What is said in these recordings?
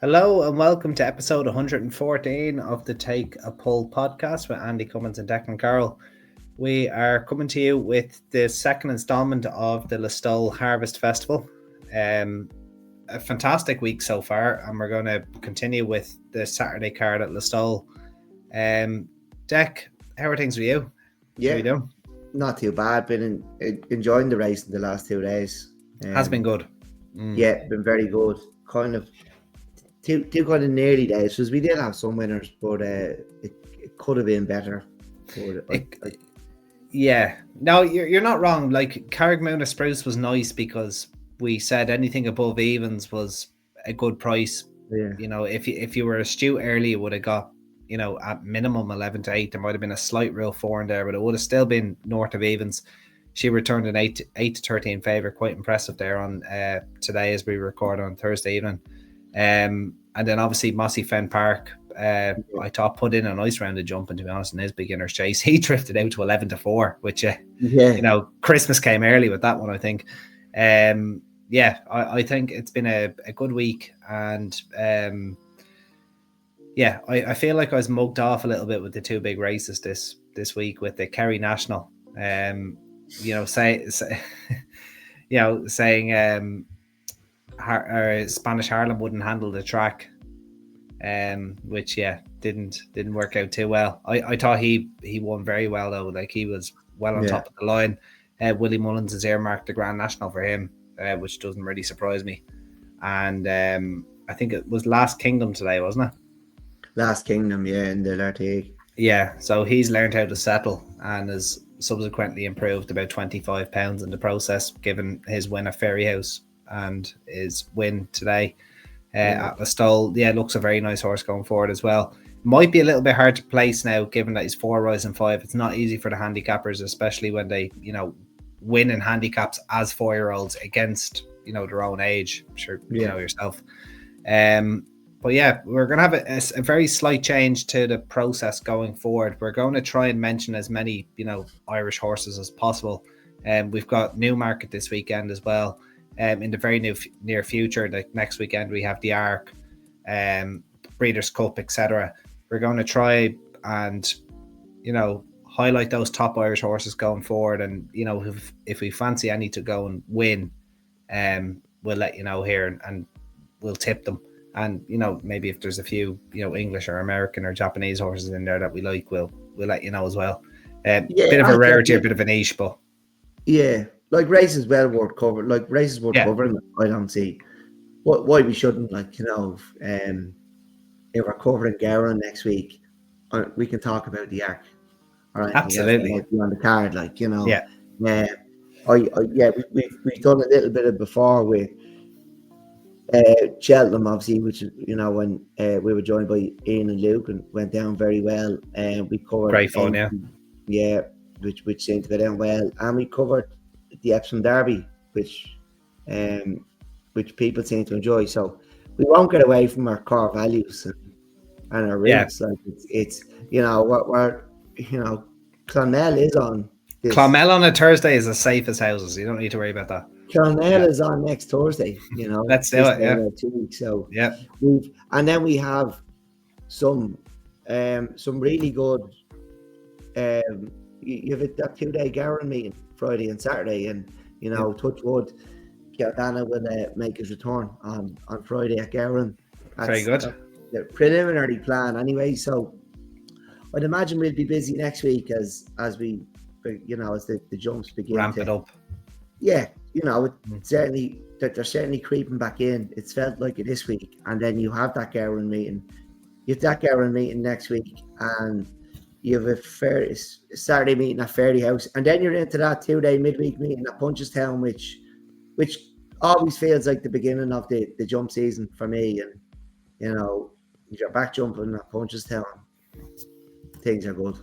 Hello and welcome to episode 114 of the Take a Pull podcast with Andy Cummins and Declan Carroll. We are coming to you with the second installment of the Listowel Harvest Festival. A fantastic week so far, and we're going to continue with the Saturday card at Listowel. Dec, how are things with you? Yeah, how are you doing? Not too bad. Been enjoying the race in the last 2 days. Has been good. Yeah, been very good. Kind of two kind of nearly days because we did have some winners, but it could have been better. Yeah, no, you're not wrong. Like Carrickmount Spruce was nice because we said anything above evens was a good price. Yeah. You know, if you were astute early, it would have got, you know, at minimum 11 to 8. There might have been a slight rule 4 in there, but it would have still been north of evens. She returned an 8 to 13 favourite, quite impressive there on today as we record on Thursday evening. And then obviously Mossy Fen Park, I thought put in a nice round of jumping, to be honest, in his beginner's chase. He drifted out to 11 to 4, which you know, Christmas came early with that one, I think. I think it's been a good week, and I feel like I was mugged off a little bit with the two big races this week with the Kerry National. Saying Spanish Harlem wouldn't handle the track, which didn't work out too well. I thought he won very well though. Like he was well on top of the line. Willie Mullins has earmarked the Grand National for him, which doesn't really surprise me. And I think it was Last Kingdom today, wasn't it? Last Kingdom, in the Lartigue. Yeah, so he's learned how to settle and has subsequently improved about £25 in the process, given his win at Ferryhouse and his win today at Listowel. Yeah, looks a very nice horse going forward as well. Might be a little bit hard to place now, given that he's 4 rising 5. It's not easy for the handicappers, especially when they, you know, win in handicaps as 4-year-olds against, you know, their own age. I'm sure you know yourself. But yeah, we're going to have a very slight change to the process going forward. We're going to try and mention as many, you know, Irish horses as possible. We've got Newmarket this weekend as well. In the very near future, like next weekend, we have the Arc, Breeders' Cup, etc. We're going to try and, you know, highlight those top Irish horses going forward. And, you know, if we fancy any to go and win, we'll let you know here and we'll tip them. And, you know, maybe if there's a few, you know, English or American or Japanese horses in there that we like, we'll let you know as well. Bit of a rarity, a bit of a niche, but like races well worth covering. Like races worth covering. I don't see why we shouldn't. Like, you know, if we're covering Gowran next week, we can talk about the Arc. All right, absolutely on the card, like, you know. We've done a little bit of before with Cheltenham, obviously, which, you know, when we were joined by Ian and Luke and went down very well, and we covered great fun, which seemed to go down well, and we covered the Epsom Derby, which people seem to enjoy. So we won't get away from our core values and our roots. Like it's you know what we're you know Clonmel is on. Clonmel on a Thursday is as safe as houses. You don't need to worry about that. Clonmel is on next Thursday, you know. Let's do it, 2 weeks. So we have some really good. You have that 2-day Gowran meeting Friday and Saturday, and, you know, touch wood, Kildana will make his return on Friday at Gowran. Very good. The preliminary plan, anyway. So I'd imagine we'll be busy next week as we, you know, as the jumps begin ramp it up. Yeah, you know, they're certainly creeping back in. It's felt like it this week, and then you have that Gowran meeting. You have that Gowran meeting next week, and you have a Saturday meeting at Ferryhouse, and then you're into that 2-day midweek meeting at Punchestown, which always feels like the beginning of the jump season for me. And, you know, you're back jumping at Punchestown. Things are good.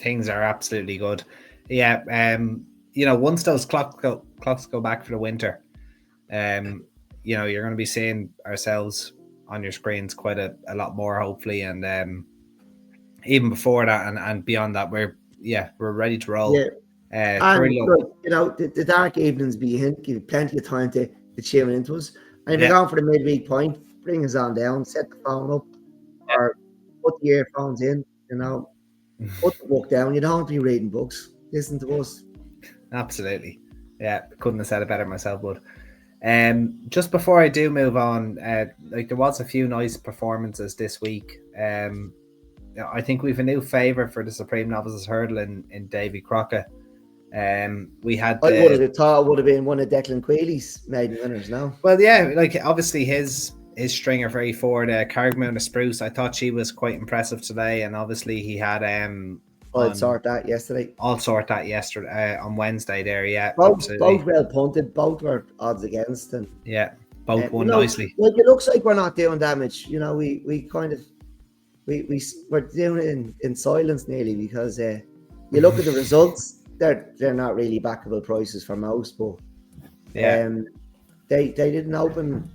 Things are absolutely good. Yeah. You know, once those clocks go back for the winter, you know, you're going to be seeing ourselves on your screens quite a lot more, hopefully, and even before that and beyond that, we're ready to roll. And look, you know, the dark evenings give plenty of time to tune into us. And if you're going for the midweek point, bring us on down, set the phone up, or put the earphones in, put the book down. You don't have to be reading books. Listen to us. Absolutely. Yeah, couldn't have said it better myself, but just before I do move on, like there was a few nice performances this week. I think we've a new favourite for the Supreme Novices Hurdle in Davy Crockett. We had. I would have thought it would have been one of Declan Quealy's maiden winners. No. Well, yeah, like obviously his stringer very forward, Carrickmount of Spruce. I thought she was quite impressive today, and obviously he had I'll sort that yesterday. On Wednesday there, yeah. Both well punted, both were odds against, and yeah, both won nicely. Like it looks like we're not doing damage. We kind of we're doing it in silence nearly, because you look at the results, they're not really backable prices for most, but they didn't open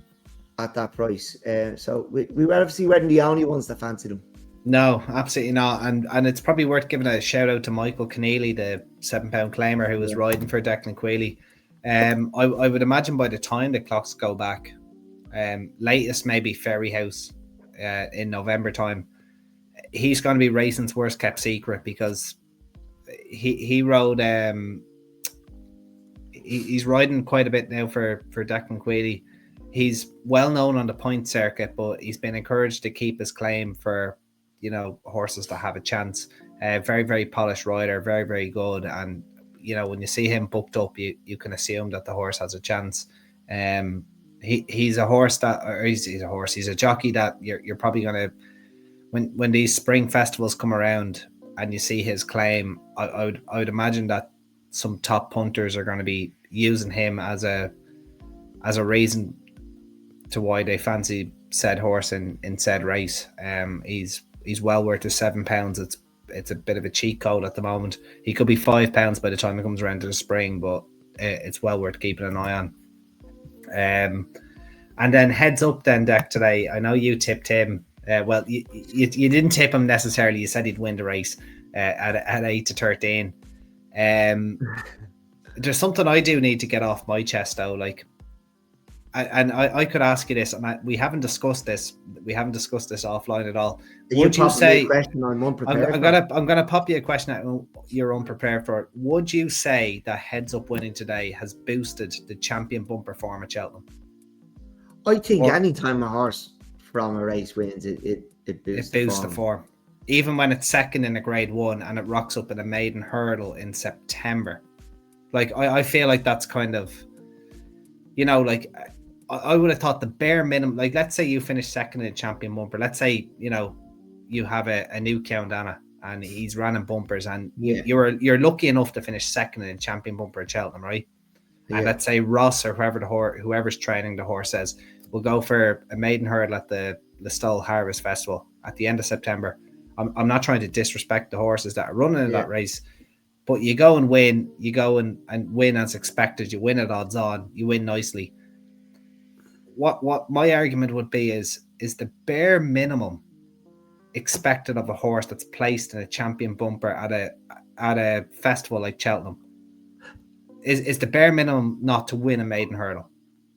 at that price, so we obviously weren't the only ones that fancied them. No, absolutely not. And it's probably worth giving a shout out to Michael Keneally, the £7 claimer who was riding for Declan Quealy. I would imagine by the time the clocks go back, latest maybe Ferryhouse in November time, he's going to be racing's worst kept secret, because he rode he's riding quite a bit now for Declan Quealy. He's well known on the point circuit, but he's been encouraged to keep his claim for horses that have a chance. Very, very polished rider, very, very good. And, when you see him booked up, you can assume that the horse has a chance. He's a horse he's a jockey that you're probably going to, when these spring festivals come around and you see his claim, I would imagine that some top punters are going to be using him as a reason to why they fancy said horse in said race. He's well worth his £7. It's a bit of a cheat code at the moment. He could be £5 by the time it comes around to the spring, but it's well worth keeping an eye on. And then heads up then, Deck, today. I know you tipped him. Well, you didn't tip him necessarily. You said he'd win the race at 8 to 13. There's something I do need to get off my chest though, like. And I could ask you this, and we haven't discussed this. We haven't discussed this offline at all. Would you say? I'm gonna pop you a question that you're unprepared for. Would you say that Heads Up winning today has boosted the champion bumper form at Cheltenham? I think any time a horse from a race wins, it boosts the form. Even when it's second in a Grade 1 and it rocks up in a maiden hurdle in September. Like I feel like that's kind of, like. I would have thought the bare minimum, like let's say you finish second in champion bumper. Let's say, you have a new Countana and he's running bumpers, and you're lucky enough to finish second in champion bumper at Cheltenham, right? Yeah. And let's say Ross or whoever's training the horse says, we'll go for a maiden hurdle at the Listowel Harvest Festival at the end of September. I'm not trying to disrespect the horses that are running in that race, but you go and win, and win as expected. You win at odds on, you win nicely. What my argument would be is the bare minimum expected of a horse that's placed in a champion bumper at a festival like Cheltenham is the bare minimum not to win a maiden hurdle.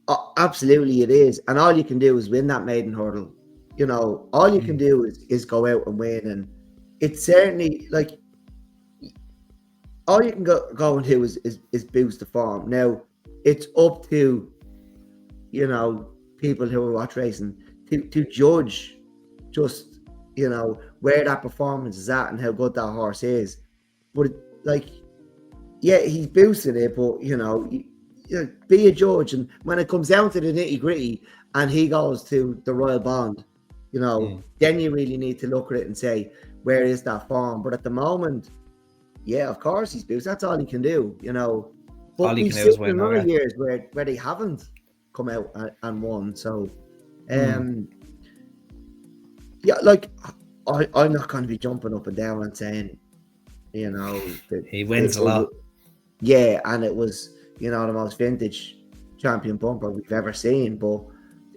Oh, absolutely it is, and all you can do is win that maiden hurdle. All you can do is go out and win, and it's certainly like all you can go and do is boost the form. Now it's up to people who watch racing to judge just, where that performance is at and how good that horse is. But he's boosting it, but be a judge. And when it comes down to the nitty gritty and he goes to the Royal Bond, then you really need to look at it and say, where is that form? But at the moment, of course he's boosted. That's all he can do, But all he can do is win. Other years where they haven't come out and won. So I'm not going to be jumping up and down and saying that he wins a lot. And it was the most vintage champion bumper we've ever seen, but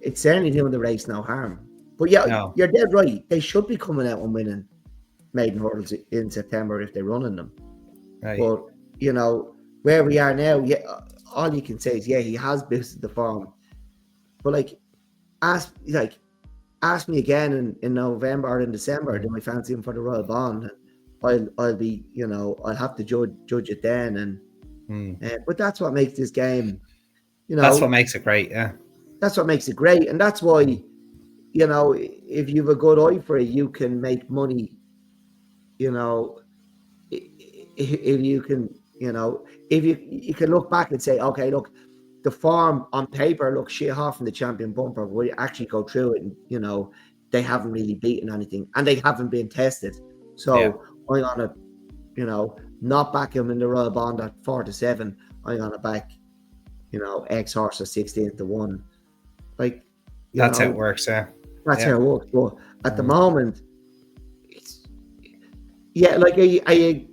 it's certainly doing the race no harm. But you're dead right, they should be coming out and winning maiden hurdles in September if they're running them, right? But where we are now, all you can say is he has boosted the form, but ask me again in November or in December, do I fancy him for the Royal Bond? I'll be, I'll have to judge it then. But that's what makes this game, That's what makes it great. Yeah. That's what makes it great. And that's why, if you have a good eye for it, you can make money, if you can, if you can look back and say, okay, look, the form on paper looks shit off in the champion bumper, but you actually go through it and, they haven't really beaten anything and they haven't been tested. So I'm gonna, not back him in the Royal Bond at 4-7. I'm gonna back, X horse at 16-1. Like, that's how it works. Yeah. That's how it works. But at the moment, it's like are you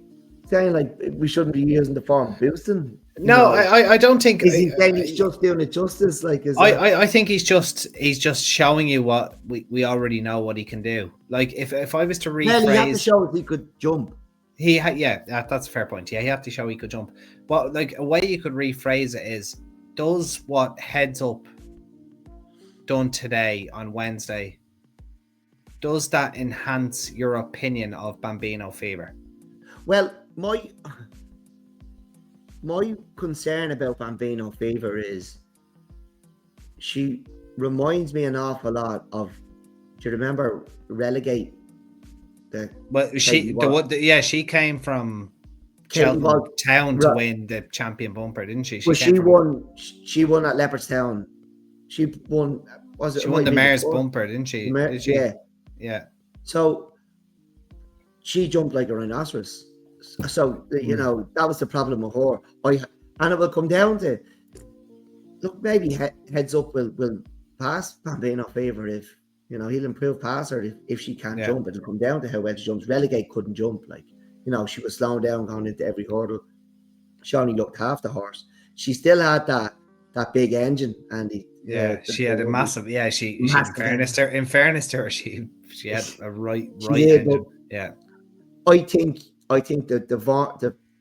saying like we shouldn't be using the form boosting? No, I don't think. Is he saying he's just doing it justice? Like, I think he's just showing you what we already know what he can do. Like if I was to rephrase, he had to show he could jump. That's a fair point. Yeah, he had to show he could jump. But like a way you could rephrase it is, does what Heads Up done today on Wednesday, does that enhance your opinion of Bambino Fever? Well, my concern about Bambino Fever is she reminds me an awful lot of. Do you remember Relegate? She came from Cheltenham Town to win the champion bumper, didn't she? She won at Leopardstown. She won. She won the Mayor's bumper, didn't she? Did she? Yeah. So she jumped like a rhinoceros. So that was the problem with her. And it will come down to, look, maybe Heads Up will pass Bambino Fever if he'll improve past her if she can't jump. It'll come down to how well she jumps. Relegate couldn't jump, she was slowing down going into every hurdle. She only looked half the horse. She still had that big engine, Andy. She had a massive. Yeah, in fairness to her, she had a right engine. Yeah, I think that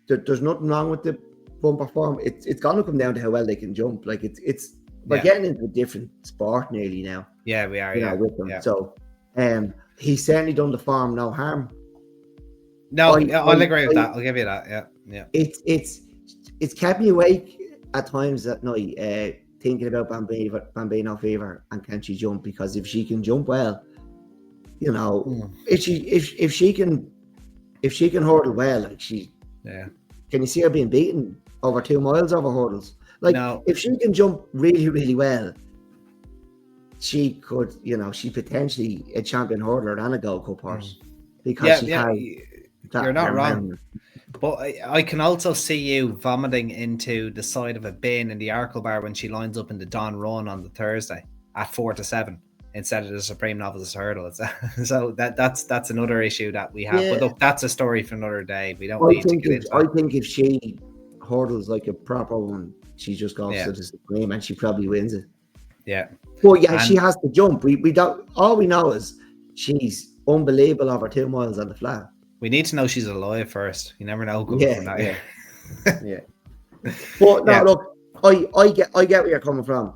there's nothing wrong with the bumper form. It's gonna come down to how well they can jump. Like we're getting into a different sport nearly now. Yeah, we are. With them. Yeah. So, he's certainly done the form no harm. No, I'll agree with that. I'll give you that. Yeah. It's kept me awake at times at night, thinking about Bambino Fever and can she jump? Because if she can jump well, if she can hurdle well, like can you see her being beaten over 2 miles over hurdles? Like, if she can jump really, really well, she could, she's potentially a champion hurdler and a Gold Cup horse because she has. You're not wrong. But I can also see you vomiting into the side of a bin in the Arkle bar when she lines up in the Don Run on the Thursday at 4-7 instead of the Supreme Novice Hurdle. So that's another issue that we have. But look, that's a story for another day. We don't need to get into that. I think if she hurdles like a proper one, she just goes to the Supreme and she probably wins it. Yeah. Well, she has to jump. We don't. All we know is she's unbelievable over 2 miles on the flat. We need to know she's alive first. You never know. Yeah. But no, look, I get where you're coming from.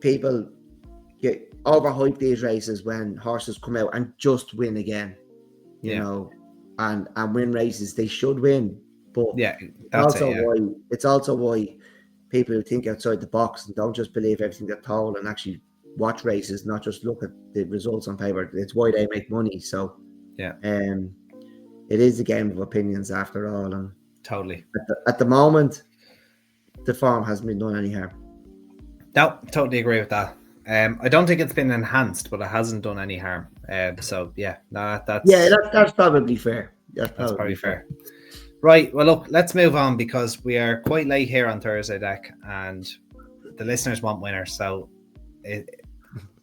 People get overhyped these races when horses come out and just win again. You know, and win races they should win. But it's also why people who think outside the box and don't just believe everything they're told and actually watch races, not just look at the results on paper. It's why they make money. So it is a game of opinions after all. And totally at the moment, the form hasn't been done any harm. No, totally agree with that. I don't think it's been enhanced, but it hasn't done any harm. That's probably fair. That's probably fair. Right. Well, look, let's move on because we are quite late here on Thursday deck, and the listeners want winners. So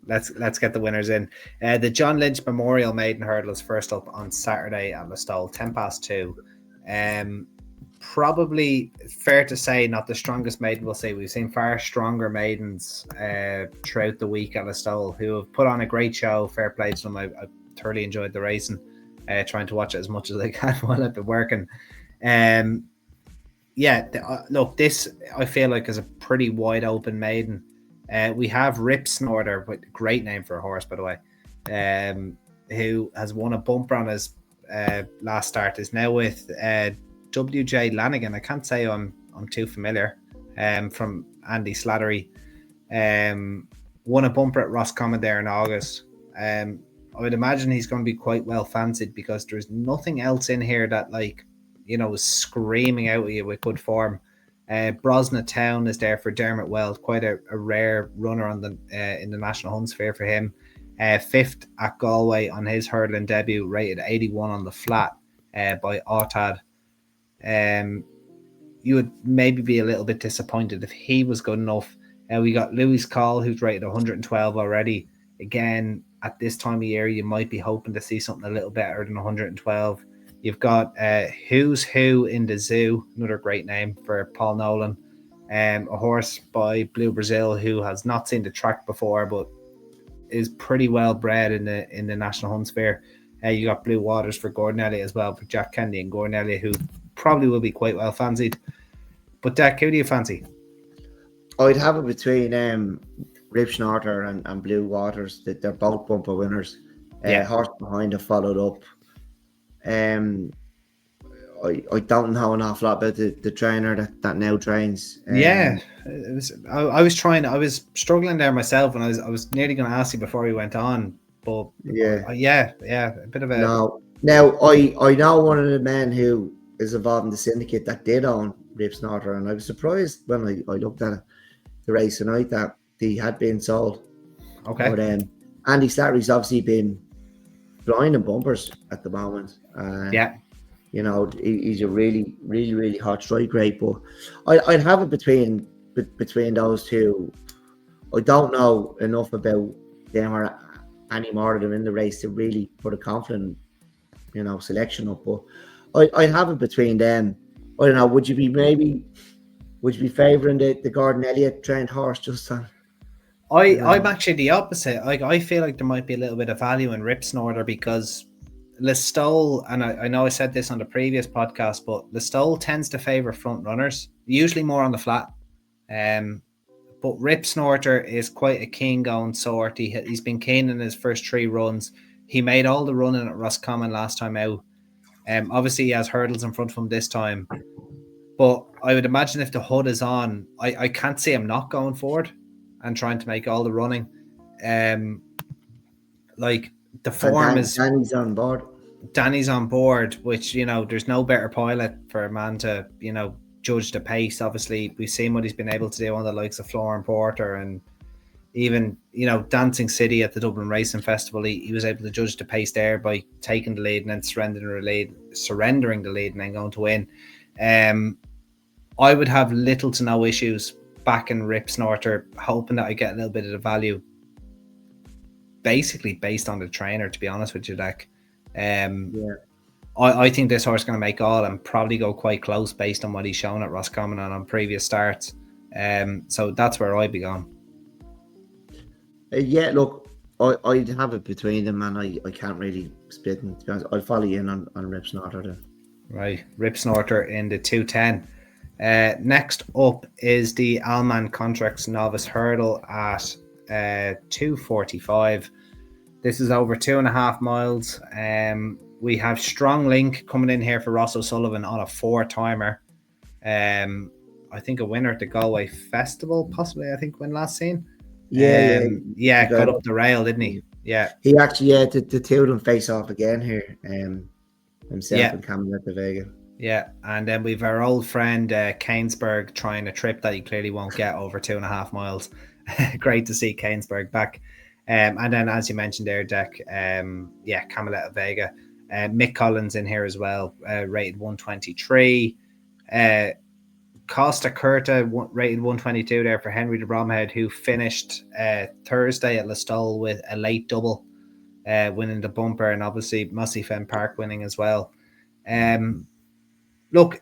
let's get the winners in. The John Lynch Memorial Maiden Hurdle is first up on Saturday at Listowel, 2:10. Probably fair to say not the strongest maiden. We'll say we've seen far stronger maidens throughout the week at Listowel who have put on a great show. Fair play to them. I thoroughly enjoyed the racing. Trying to watch it as much as I can while I've been working. Look, this I feel like is a pretty wide open maiden. We have Rip Snorter, great name for a horse, by the way, who has won a bumper on his last start, is now with WJ Lanigan. I can't say I'm too familiar. From Andy Slattery. Won a bumper at Roscommon there in August. I would imagine he's going to be quite well fancied because there's nothing else in here that, like, you know, is screaming out at you with good form. Brosna Town is there for Dermot Weld, quite a rare runner on the in the National Hunt Fair for him. Fifth at Galway on his hurdling debut, rated 81 on the flat by Autad. You would maybe be a little bit disappointed if he was good enough. We got Louis Call, who's rated 112 already. Again, at this time of year, you might be hoping to see something a little better than 112. You've got Who's Who in the Zoo, another great name for Paul Nolan. A horse by Blue Brazil who has not seen the track before, but is pretty well bred in the National Hunt Fair. You got Blue Waters for Gordon Elliott as well, for Jack Kennedy and Gordon Elliott, who probably will be quite well fancied. But Dak, who do you fancy? I'd have it between Rip Snorter and Blue Waters. That they're both bumper winners. Horse behind have followed up. I don't know an awful lot about the trainer that now trains. I was struggling there myself, and I was nearly going to ask you before we went on, but a bit of a no. Now I know one of the men who is involved in the syndicate that did own Rip Snorter, and I was surprised when I looked at the race tonight that he had been sold. Okay. But Andy Slattery's obviously been flying in bumpers at the moment. You know, he's a really, really, really hot strike rate. But I'd have it between those two. I don't know enough about them or any more of them in the race to really put a confident, you know, selection up. But I'd have it between them. I don't know. Would you be favouring the Gordon Elliott trained horse just on? I'm actually the opposite. Like, I feel like there might be a little bit of value in Rip Snorter because Listowel, and I know I said this on the previous podcast, but Listowel tends to favour front runners, usually more on the flat. But Rip Snorter is quite a keen going sort. He's been keen in his first 3 runs. He made all the running at Roscommon last time out. Obviously, he has hurdles in front of him this time. But I would imagine if the hood is on, I can't see him not going forward and trying to make all the running. Like, the form is... Danny's on board. Danny's on board, which, you know, there's no better pilot for a man to, you know, judge the pace. Obviously, we've seen what he's been able to do on the likes of Florian Porter and even, you know, Dancing City at the Dublin Racing Festival. He was able to judge the pace there by taking the lead and then surrendering the lead and then going to win. I would have little to no issues backing Rip Snorter, hoping that I get a little bit of the value, basically based on the trainer, to be honest with you, Dak. I think this horse is going to make all and probably go quite close based on what he's shown at Roscommon and on previous starts. So that's where I'd be going. Look, I'd have it between them, and I can't really split them, to be honest. I'll follow you in on Rip Snorter then. Right, Rip Snorter in the 210. Next up is the Allman Contracts Novice Hurdle at 2:45. This is over 2.5 miles. We have Strong Link coming in here for Ross O'Sullivan on a 4-timer. I think a winner at the Galway Festival, possibly, I think, when last seen. Got up the rail, didn't he? Yeah. He actually, the two of them face off again here. Himself and Cameron de Vega. Yeah, and then we've our old friend Keynesburg trying a trip that he clearly won't get over 2.5 miles. Great to see Keynesburg back. And then, as you mentioned there, Dec, Cameletta Vega. Mick Collins in here as well, rated 123. Costa Curta rated 122 there for Henry de Bromhead, who finished Thursday at Listowel with a late double, winning the bumper, and obviously Mossy Fen Park winning as well. Look,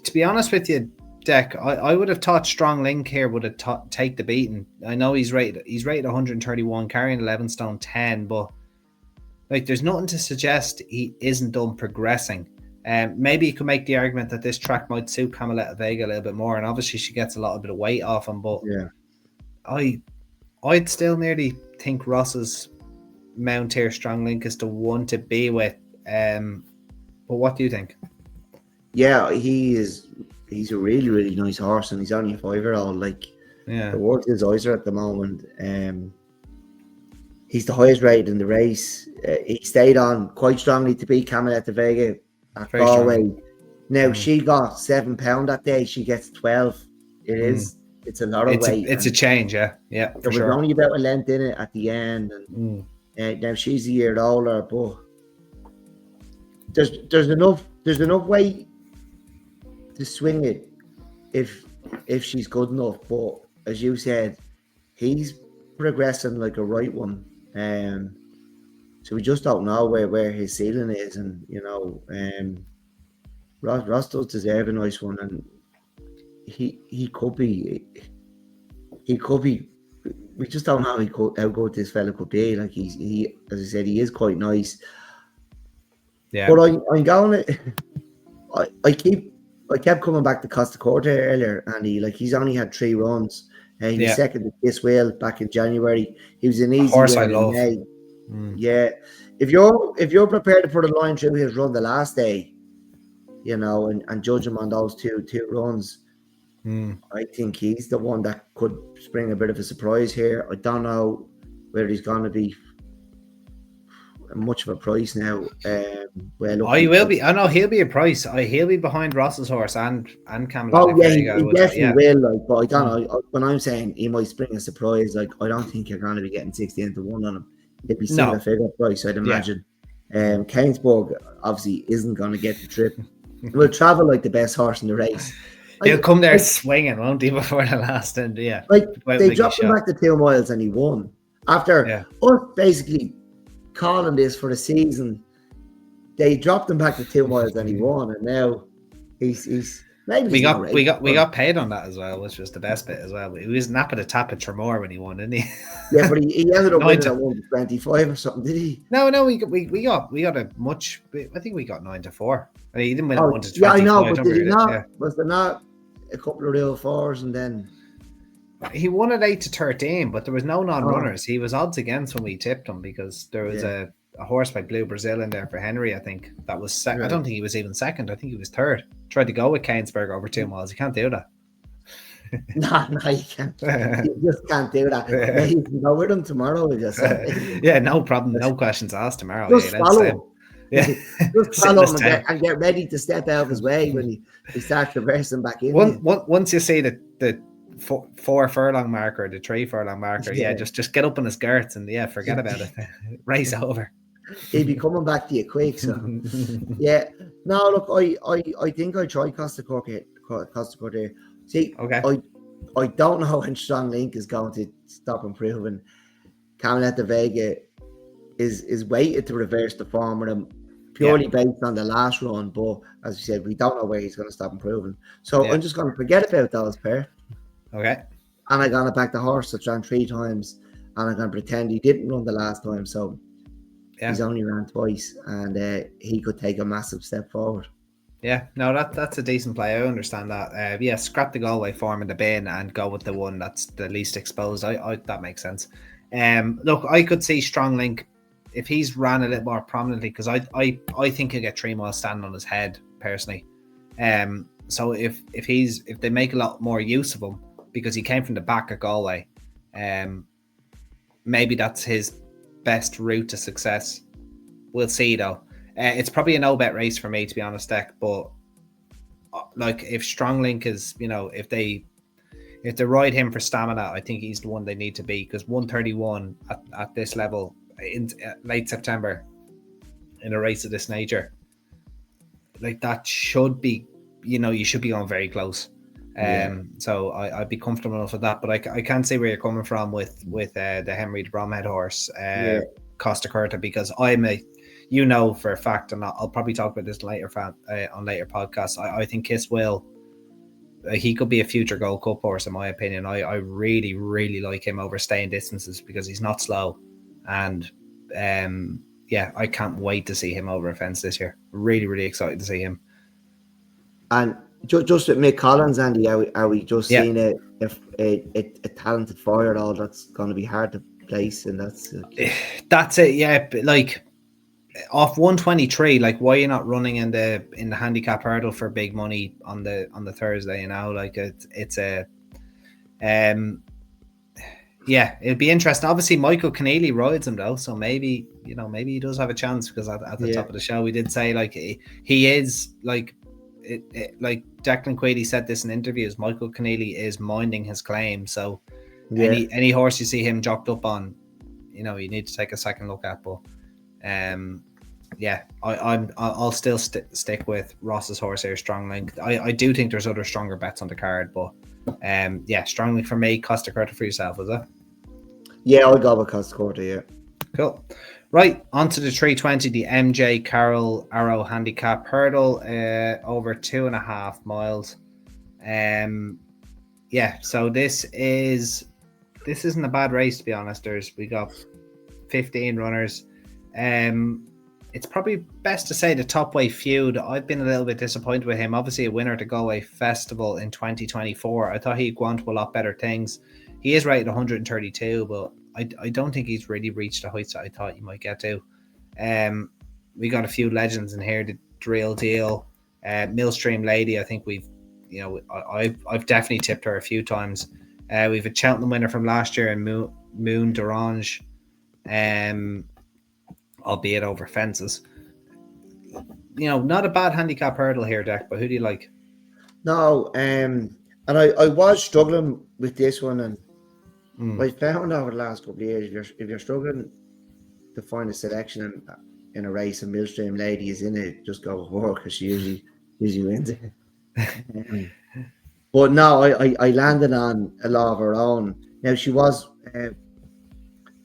to be honest with you, Dec, I would have thought Strong Link here would have take the beating. I know he's rated 131, carrying 11 stone 10, but like, there's nothing to suggest he isn't done progressing. Maybe you could make the argument that this track might suit Cameletta Vega a little bit more, and obviously she gets a little bit of weight off him, but I'd still nearly think Ross's Mount here Strong Link is the one to be with. But what do you think? Yeah, he's a really, really nice horse, and he's only a 5-year-old. Like, Yeah, the world his eyes are at the moment. He's the highest rated in the race. He stayed on quite strongly to beat Camelot de Vega at very Galway. strong. Now she got £7 that day. She gets 12. It's a lot of weight. It's a change, yeah, for there was sure. only about a length in it at the end, and now she's a year older, but there's enough weight to swing it if she's good enough. But as you said, he's progressing like a right one, so we just don't know where his ceiling is, and Ross does deserve a nice one, and he could be. We just don't know how good this fella could be. Like, he as I said, he is quite nice. Yeah. But I'm going. I kept coming back to Costa Corte earlier, and he's only had 3 runs. He was second at this wheel back in January. He was an easy horse I winner love. in May. Yeah, if you're prepared to put a line through his run the last day, and judge him on those two runs, I think he's the one that could spring a bit of a surprise here. I don't know whether he's going to be much of a price now. He will be. I know he'll be a price. He'll be behind Ross's horse and Camelot. Oh yeah, he definitely will. Like, but I don't know. When I'm saying he might spring a surprise, like, I don't think you're going to be getting 16 to 1 on him. It'd be single figure price, I'd imagine. Keynesburg obviously isn't going to get the trip. Will travel like the best horse in the race. He'll come there swinging, won't he, before the last end? Yeah. Like, they dropped him back to 2 miles and he won. After us basically calling this for the season, they dropped him back to 2 miles and he won, and now he's maybe we got paid on that as well, which was the best bit as well. He was napping a tap at Tremor when he won, didn't he? Yeah, but he ended up winning at 1-25 or something, did he? No, we got a much. I think we got 9-4. I mean, he didn't win at 1-25. Yeah, I know, but did he not? Yeah. Was there not a couple of real 4s and then? He won at 8-13, but there was no non-runners. He was odds against when we tipped him because there was a horse by Blue Brazil in there for Henry, I think. That was second. I don't think he was even second. I think he was third. Tried to go with Keynesburg over 2 miles. You can't do that. No, you can't. You just can't do that. Yeah. You can go with him tomorrow. Yeah, no problem. No questions asked tomorrow. Just follow him. Yeah, just follow him and get ready to step out of his way when he starts reversing back in. Once you see the 4 furlong marker, the 3 furlong marker, just get up on his skirts and forget about it. Race over. He'll be coming back to you quick. So no, look, I think I try Costa Corte. See, okay. I don't know when Strong Link is going to stop improving. Camelot de Vega is weighted to reverse the form with him purely based on the last run, but as you said, we don't know where he's going to stop improving. So I'm just going to forget about those pair. Okay. And I'm going to back the horse that ran 3 times, and I'm going to pretend he didn't run the last time. So he's only ran twice, and he could take a massive step forward. Yeah, no, that's a decent play. I understand that. Scrap the Galway form in the bin and go with the one that's the least exposed. I that makes sense. Look, I could see Strong Link if he's ran a little more prominently, because I think he'll get 3 miles standing on his head personally. So if they make a lot more use of him because he came from the back at Galway, maybe that's his best route to success. We'll see though. It's probably a no-bet race for me, to be honest, Deck. But like, if Strong Link is, if they ride him for stamina, I think he's the one they need to beat, because 131 at this level in late September in a race of this nature, like, that should be, you should be going very close. So I'd be comfortable enough with that. But I can't see where you're coming from with the Henry de Bromhead horse, Costa Curta, because I'm for a fact, and I'll probably talk about this later on later podcasts. I think Kiss will. He could be a future Gold Cup horse, in my opinion. I really, really like him over staying distances because he's not slow, and I can't wait to see him over a fence this year. Really, really excited to see him. And Just with Mick Collins, Andy, are we just Yeah. seeing a talented 4-year-old that's going to be hard to place, and that's it. Yeah, but like off 123, like why are you not running in the handicap hurdle for big money on the Thursday? Like it's a yeah, it'd be interesting. Obviously, Michael Keneally rides him though, so maybe he does have a chance, because at the top of the show we did say like he is like like Declan Quaid said this in interviews. Michael Keneally is minding his claim, so any horse you see him jocked up on, you need to take a second look at. But I'll still stick with Ross's horse here, Strong Link. I do think there's other stronger bets on the card, but Strong Link for me. Costa Curta for yourself, is it? Yeah, I'll go with Costa Curta, yeah. Cool. Right, on to the 320, the MJ Carroll ARRO Handicap Hurdle, over 2.5 miles. So this isn't a bad race, to be honest. We got 15 runners. It's probably best to say the Top Weight Feud. I've been a little bit disappointed with him. Obviously a winner at the Galway Festival in 2024. I thought he'd go on to a lot better things. He is rated 132, but I don't think he's really reached the heights that I thought he might get to. We got a few legends in here. The Real Deal, Millstream Lady. I think I've definitely tipped her a few times. We've a Cheltenham winner from last year in Moon d'Orange, albeit over fences. Not a bad handicap hurdle here, Deck, but who do you like? No, and I was struggling with this one, and I found over the last couple of years, if you're struggling to find a selection in a race, and Millstream Lady is in it, just go with her, because she usually wins it. But no, I landed on A Law of Her Own. Now, she was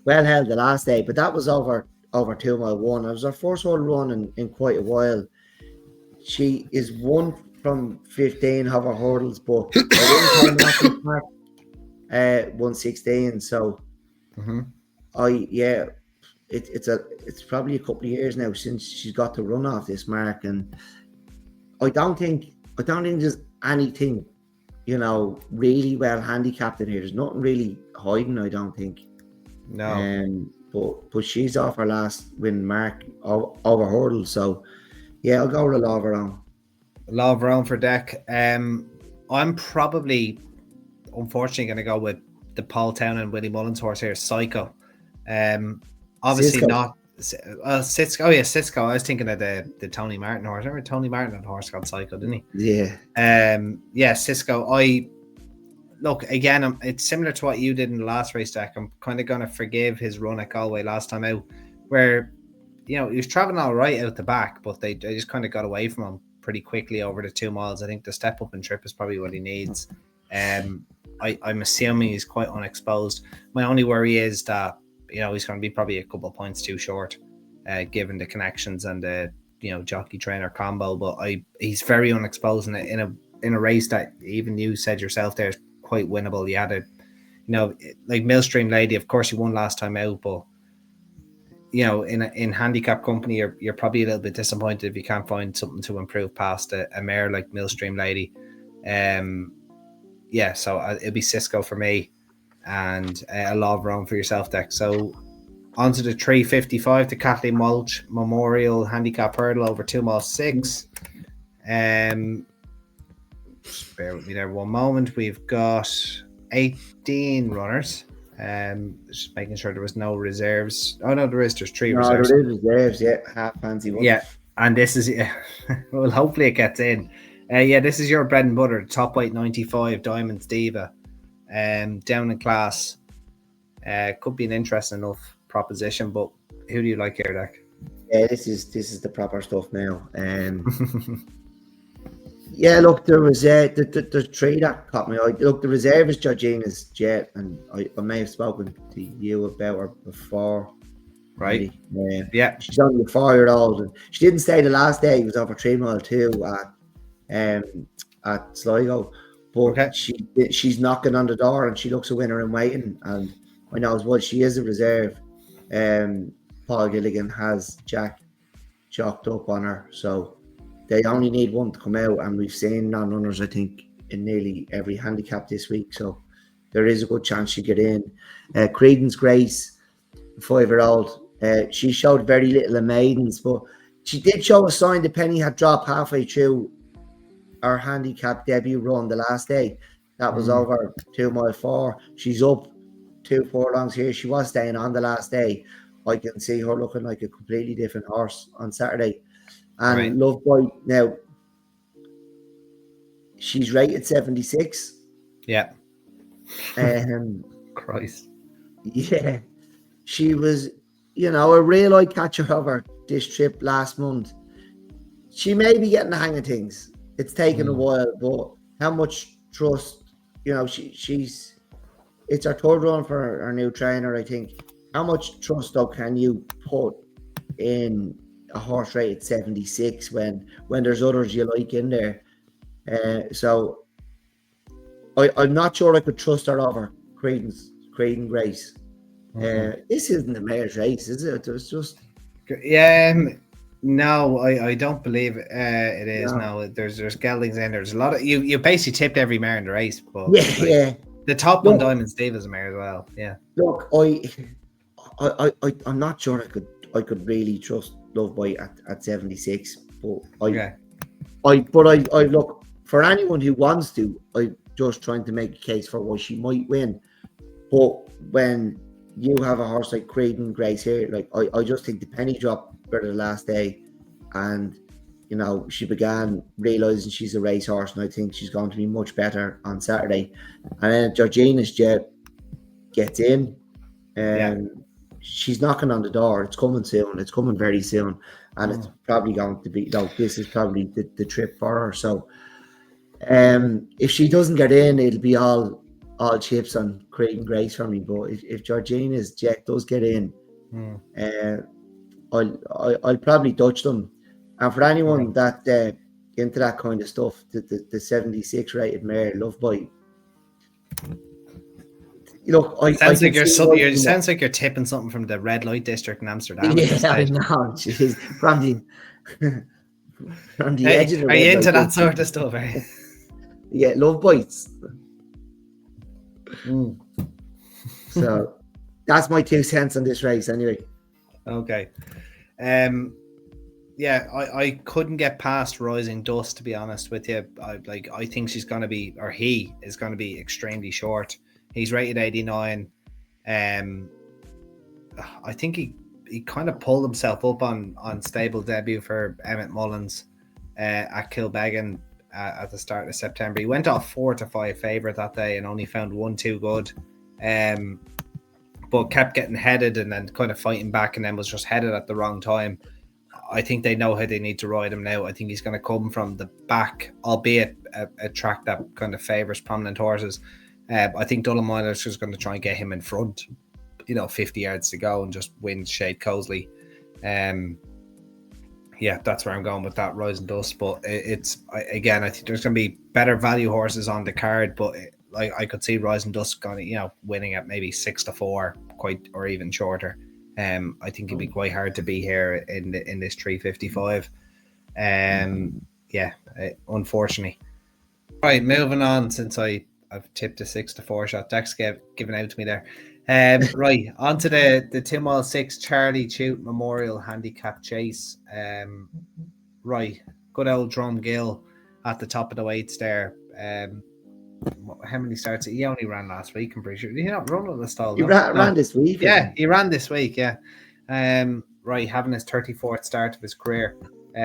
well held the last day, but that was over 2 mile one. It was her first whole run in quite a while. She is 1 from 15 of her hurdles, but I 116. So it's probably a couple of years now since she's got to run off this mark, and I don't think there's anything really well handicapped in here. There's nothing really hiding, I don't think. No. But she's off her last win mark over hurdles, so yeah, I'll go with A Law of Her Own. Law of Her Own for Deck. I'm probably, unfortunately, going to go with the Paul Town and Willie Mullins horse here, Psycho. Obviously Cisco. not Cisco. Oh yeah, Cisco. I was thinking of the Tony Martin horse. Remember Tony Martin had a horse called Psycho, didn't he? Yeah. Cisco. Look, again, it's similar to what you did in the last race, Deck. I'm kind of going to forgive his run at Galway last time out, where he was traveling all right out the back, but they just kind of got away from him pretty quickly over the 2 miles. I think the step up and trip is probably what he needs. I'm assuming he's quite unexposed. My only worry is that he's going to be probably a couple of points too short, given the connections and the jockey trainer combo. But he's very unexposed in a race that even you said yourself there is quite winnable. You had like Millstream Lady. Of course, you won last time out, but in handicap company, you're probably a little bit disappointed if you can't find something to improve past a mare like Millstream Lady. So it'll be Cisco for me, and A Law of Her Own for yourself, Deck. So onto the 355, the Kathleen Walsh Memorial Handicap Hurdle over 2 miles 6. Bear with me there 1 moment. We've got 18 runners. Just making sure there was no reserves. Oh no, there's 3 reserves. There is reserves, yeah, half fancy one. Yeah, and this is well, hopefully it gets in. This is your bread and butter, Top Weight 95 Diamonds Diva, down in class. Could be an interesting enough proposition, but who do you like here, Deck? Yeah, this is the proper stuff now. Yeah, look, there was the 3 that caught me eye. Look, the reserve is Georgina's Jet, and I may have spoken to you about her before. Right. Yeah. She's only a 4-year-old, and she didn't stay the last day. It was over 3 mile 2 at Sligo. But she's knocking on the door, and she looks a winner in waiting. And I know as well she is a reserve. Paul Gilligan has Jack chalked up on her, so they only need one to come out, and we've seen non-runners, I think, in nearly every handicap this week. So there is a good chance she get in. Creedence Grace, 5-year-old, she showed very little in maidens, but she did show a sign the penny had dropped halfway through our handicap debut run the last day. That was over 2 mile 4. She's up 2 furlongs here. She was staying on the last day. I can see her looking like a completely different horse on Saturday. And Love Boy, now she's rated 76. Yeah. Christ. Yeah. She was, a real eye catcher of her this trip last month. She may be getting the hang of things. It's taken a while, but how much trust, she's it's her third run for her new trainer, I think. How much trust though can you put in a horse rated 76 when there's others you like in there? So I'm not sure I could trust her over Creedence Grace. This isn't a mare's race, is it? It's just no, I don't believe it is. No, there's geldings in there. There's a lot of you basically tipped every mare in the race, but the top one, Diamond Steve, is a mare as well. Yeah. Look, I'm not sure I could really trust Love Boy at 76, but I look, for anyone who wants to, I'm just trying to make a case for why she might win. But when you have a horse like Creedence Grace here, like I just think the penny dropped for the last day, and she began realizing she's a racehorse, and I think she's going to be much better on Saturday. And then Georgina's Jet gets in, and she's knocking on the door. It's coming soon. It's coming very soon, and it's probably going to be. This is probably the trip for her. So, if she doesn't get in, it'll be all chips on Creedence Grace for me. But if Georgina's Jet does get in, I'll probably Dutch them. And for anyone that into that kind of stuff, the 76 rated mare, Love Boy. Look, sounds like you're tipping something from the red light district in Amsterdam. Yeah, I know. She's from the edge of the. Are you into that sort of stuff? Eh? Yeah, Love Bites. So that's my 2 cents on this race, anyway. Okay. I couldn't get past Rising Dust, to be honest with you. I think she's going to be, or he is going to be, extremely short. He's rated 89. I think he kind of pulled himself up on stable debut for Emmett Mullins at Kilbeggan at the start of September. He went off 4-5 favourite that day and only found 1 too good. But kept getting headed and then kind of fighting back, and then was just headed at the wrong time. I think they know how they need to ride him now. I think he's going to come from the back, albeit a track that kind of favours prominent horses. I think Dulham is just going to try and get him in front, 50 yards to go, and just win Shade Cosley. That's where I'm going with that Rising Dust. But I think there's going to be better value horses on the card, but I could see Rising Dust going, winning at maybe 6-4, or even shorter. I think it'd be quite hard to be here in this 355. Unfortunately. Right, moving on, since I've tipped a 6-4 shot. Dex given out to me there. Right, on to the 2 mile 6 Charlie Chute Memorial Handicap Chase. Right, good old Drum Gill at the top of the weights there. How many starts? He only ran last week, I'm pretty sure. Did he not run on the stall? He ran this week. Yeah, he ran this week, yeah. Right, having his 34th start of his career.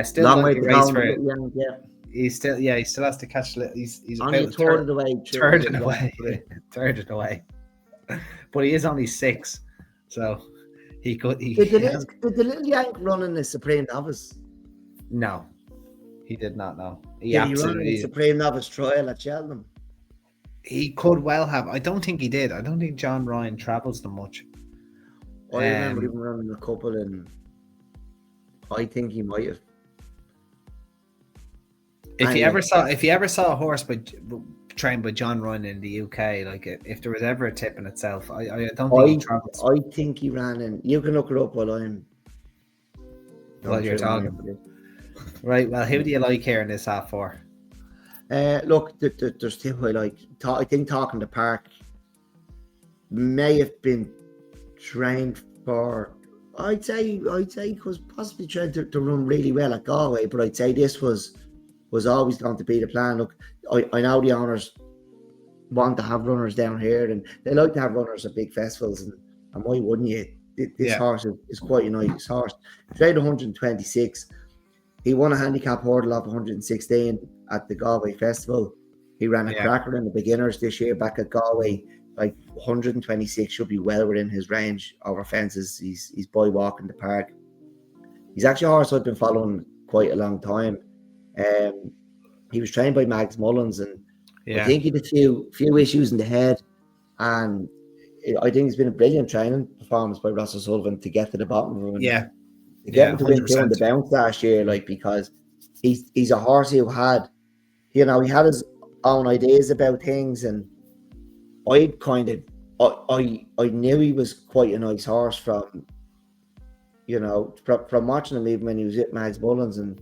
Still long way to race for it. He still has to catch a little. He's only a third of the way. Third of the way. But he is only 6, so he could. Did the little yank run in the Supreme Novice? No, he did not. No, he ran in the Supreme Novice trial at Cheltenham. He could well have. I don't think he did. I don't think John Ryan travels them much. I remember him running a couple, and I think he might have. If you ever saw a horse trained by John Ryan in the UK, like if there was ever a tip in itself, I don't think he travels. I think he ran in. You can look it up while I'm. While you're talking. Right. Well, who do you like here in this half four? Look, there's two I like. I think Talking the Park may have been trained for. I'd say was possibly trained to run really well at Galway, but I'd say this was always going to be the plan. Look, I know the owners want to have runners down here, and they like to have runners at big festivals, and why wouldn't you? This horse is quite a nice horse. He weighed 126. He won a handicap hurdle of 116 at the Galway Festival. He ran a cracker in the beginners this year back at Galway. Like 126 should be well within his range over fences. He's boy walking the park. He's actually a horse I've been following quite a long time. He was trained by Mags Mullins, and I think he had a few issues in the head, and I think it's been a brilliant training performance by Russell Sullivan to get to the bottom of him. To get him to win 2 on the bounce last year, like, because he's a horse who had, he had his own ideas about things, and I knew he was quite a nice horse from watching him even when he was at Mags Mullins, and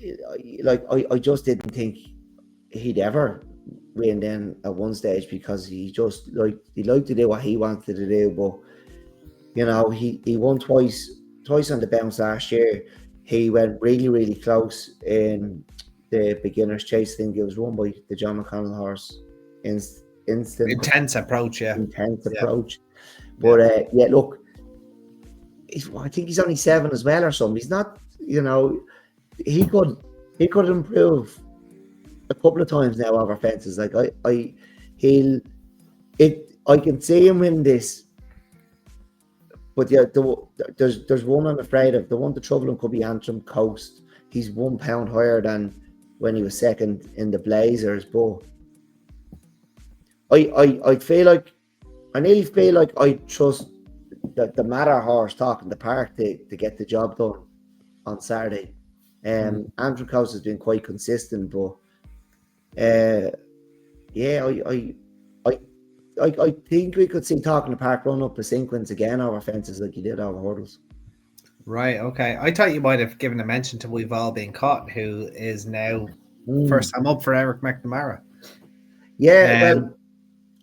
I just didn't think he'd ever win then at one stage, because he just he liked to do what he wanted to do. But he won twice on the bounce last year. He went really, really close in the beginner's chase. I think it was run by the John McConnell horse. Intense approach. But look, I think he's only 7 as well or something. He's not, he could improve a couple of times now over fences. Like I can see him win this. But there's one I'm afraid of. The one to trouble him could be Antrim Coast. He's 1 pound higher than when he was second in the Blazers. But I nearly feel like I trust the Matter horse Talking the Park to get the job done on Saturday. Antrim Coast has been quite consistent, but I think we could see Talking the Park run up a sequence again over fences like he did over hurdles. Right, okay. I thought you might have given a mention to We've All Been Caught, who is now first time up for Eric McNamara. Well,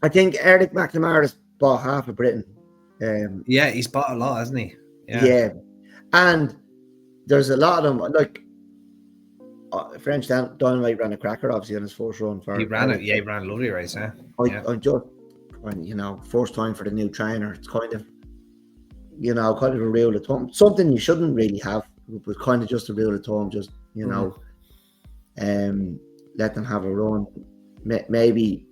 I think Eric McNamara's bought half of Britain. He's bought a lot, hasn't he? Yeah. And there's a lot of them, like French Dynamite ran a cracker obviously on his first run. He ran it. He ran a lovely race. I'm just, first time for the new trainer. It's kind of a rule of thumb. Something you shouldn't really have, but kind of just a rule of thumb. Just let them have a run. Maybe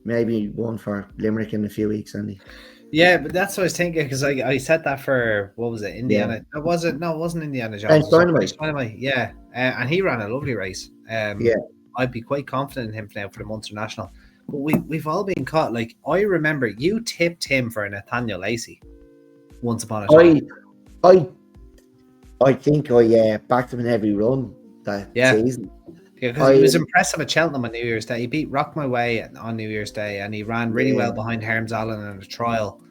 one for Limerick in a few weeks, Andy. Yeah, but that's what I was thinking, because I said that for, what was it, Indiana? Yeah. No, it wasn't Indiana Jones. Dynamite. Yeah. And he ran a lovely race. I'd be quite confident in him now for the Munster National. But we've all been caught. Like, I remember you tipped him for Nathaniel Lacey once upon a time. I think I backed him in every run that season. Yeah, because he was impressive at Cheltenham on New Year's Day. He beat Rock My Way on New Year's Day, and he ran really well behind Herms Allen in a trial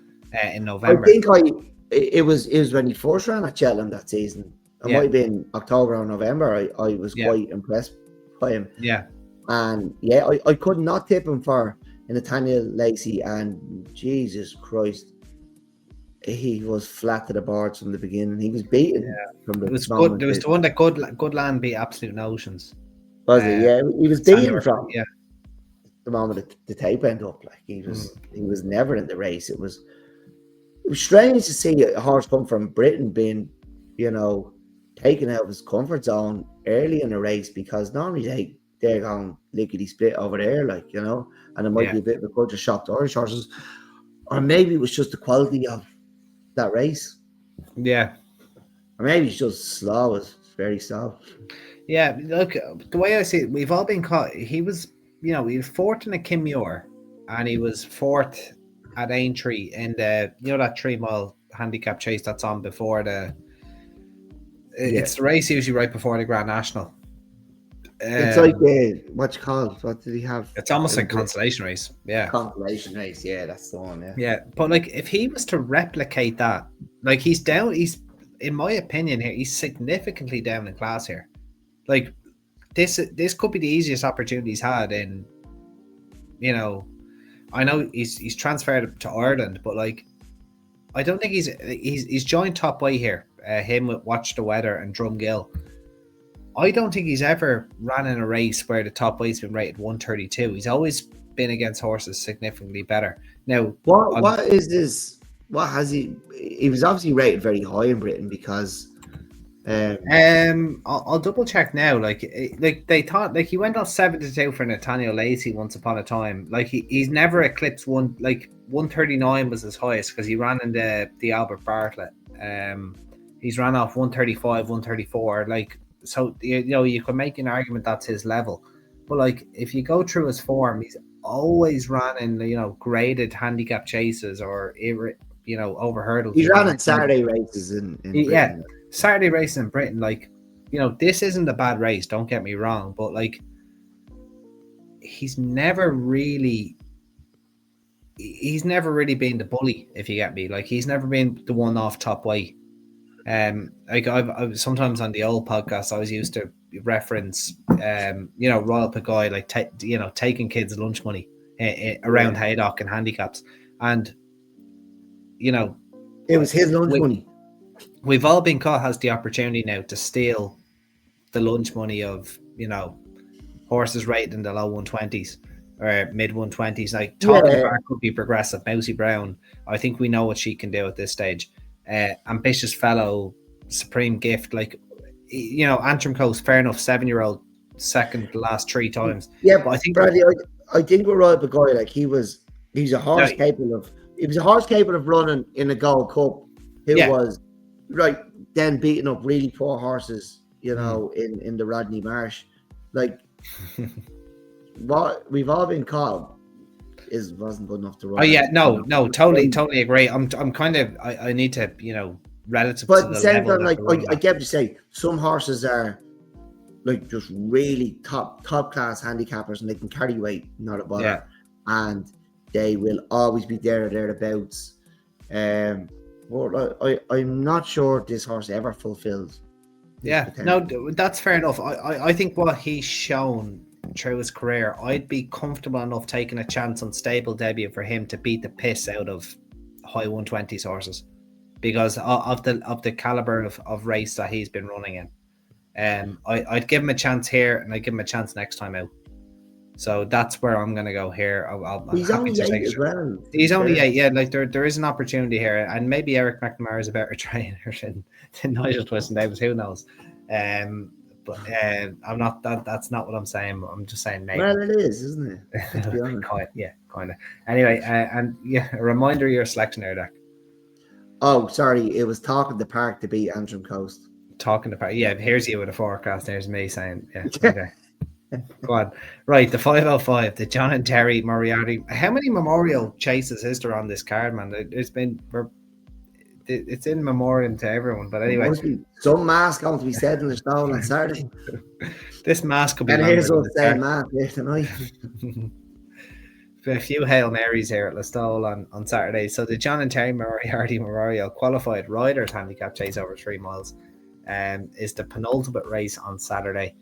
in November. I think it was when he first ran at Cheltenham that season. It might have been October or November. I was quite impressed by him. Yeah. And I could not tip him for Nathaniel Lacey, and Jesus Christ, he was flat to the boards from the beginning. He was beaten from the moment. There was the one that Good Land beat Absolute Notions. Was it? Yeah, he was beaten from the moment the tape went up. Like he was never in the race. It was strange to see a horse come from Britain being, taken out of his comfort zone early in a race, because normally they're going lickety split over there, and it might be a bit of a culture shock to Irish horses, or maybe it was just the quality of that race. Yeah, or maybe it's just slow. It's very slow. Yeah, look, the way I see it, We've All Been Caught. He was, he was fourth in a Kinmuir, and he was fourth at Aintree in the, that 3 mile handicap chase that's on before the. It's the race usually right before the Grand National. It's like what's it called? What did he have? It's almost like consolation race. Yeah, consolation race. Yeah, that's the one. Yeah, but like if he was to replicate that, like he's in my opinion here, he's significantly down in class here. Like this could be the easiest opportunity he's had in, you know, I know he's transferred to Ireland, but like I don't think he's joined top weight here. Him with Watch the Weather and Drumgill. I don't think he's ever ran in a race where the top weight's been rated 132. He's always been against horses significantly better. Now, what is this? What has he? He was obviously rated very high in Britain because. I'll double check now. Like they thought, like he went on 7-2 for Nathaniel Lacey once upon a time. Like he's never eclipsed 139 was his highest because he ran in the Albert Bartlett. He's ran off 135, 134. Like so, you know, you could make an argument that's his level. But like if you go through his form, he's always ran in, you know, graded handicap chases or over hurdles. He ran in Saturday races in Britain. Yeah. Saturday racing in Britain, like, you know, this isn't a bad race, don't get me wrong, but like he's never really been the bully, if you get me. Like he's never been the one off top weight. Like I sometimes on the old podcast I was used to reference you know, Royal Pagoi, like taking kids lunch money around Haydock and handicaps, and you know it was his lunch money. We've all been caught has the opportunity now to steal the lunch money of, you know, horses rated in the low 120s or mid 120s. Like Talking Bar could be progressive. Mousy Brown, I think we know what she can do at this stage. Ambitious Fellow, Supreme Gift, like, you know, Antrim Coast, fair enough, 7-year-old, second the last 3 times. Yeah, but I think Bradley, I think with Royal Pagoi, like he's a horse capable of running in a Gold Cup. Who was right then beating up really poor horses, you know, in the Rodney Marsh. Like what we've all been caught wasn't good enough to run. Oh yeah, no, totally agree. I'm kind of I need to, you know, relative but to the same level time, like I get to say some horses are like just really top class handicappers and they can carry weight, not a bother, and they will always be there or thereabouts. Well, I'm not sure this horse ever fulfilled. Yeah, no, that's fair enough. I think what he's shown through his career, I'd be comfortable enough taking a chance on stable debut for him to beat the piss out of high 120s horses because of the caliber of race that he's been running in. I'd give him a chance here and I'd give him a chance next time out. So that's where I'm going to go here. He's only 8 as well. He's only 8, yeah. Like there is an opportunity here, and maybe Eric McNamara is a better trainer than Nigel Twiston-Davies. Who knows? But I'm not. That's not what I'm saying. I'm just saying maybe. Well, it is, isn't it? kind of. Anyway, and yeah, a reminder of your selection there, Dak. Oh, sorry, it was Talking the Park to beat Antrim Coast. Talking the Park. Yeah, here's you with a forecast. There's me saying, yeah, okay. Go on. Right, the 505, the John and Terry Moriarty. How many memorial chases is there on this card, man? It's in memoriam to everyone, but anyway. Some mask going to be said in the stone on Saturday. This mask could be. And here's us saying mask here tonight. A few Hail Marys here at Listowel on Saturday. So the John and Terry Moriarty Memorial Qualified Riders Handicap Chase over 3 miles is the penultimate race on Saturday.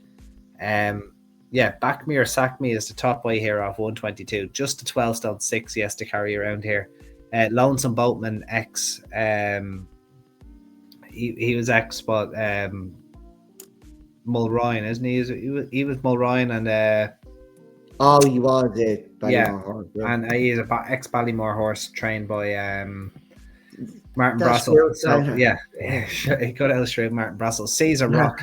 Yeah, Back Me or Sack Me is the top way here off 122. Just the 12 stone 6 he has to carry around here. Lonesome Boatman ex. He was ex, but Mulryan, isn't he? He was Mulryan and. Oh, he was Ballymore horse. Yeah. And he is a ex Ballymore horse trained by Martin Brassel. So yeah, he could illustrate Martin Brassel. Caesar Rock,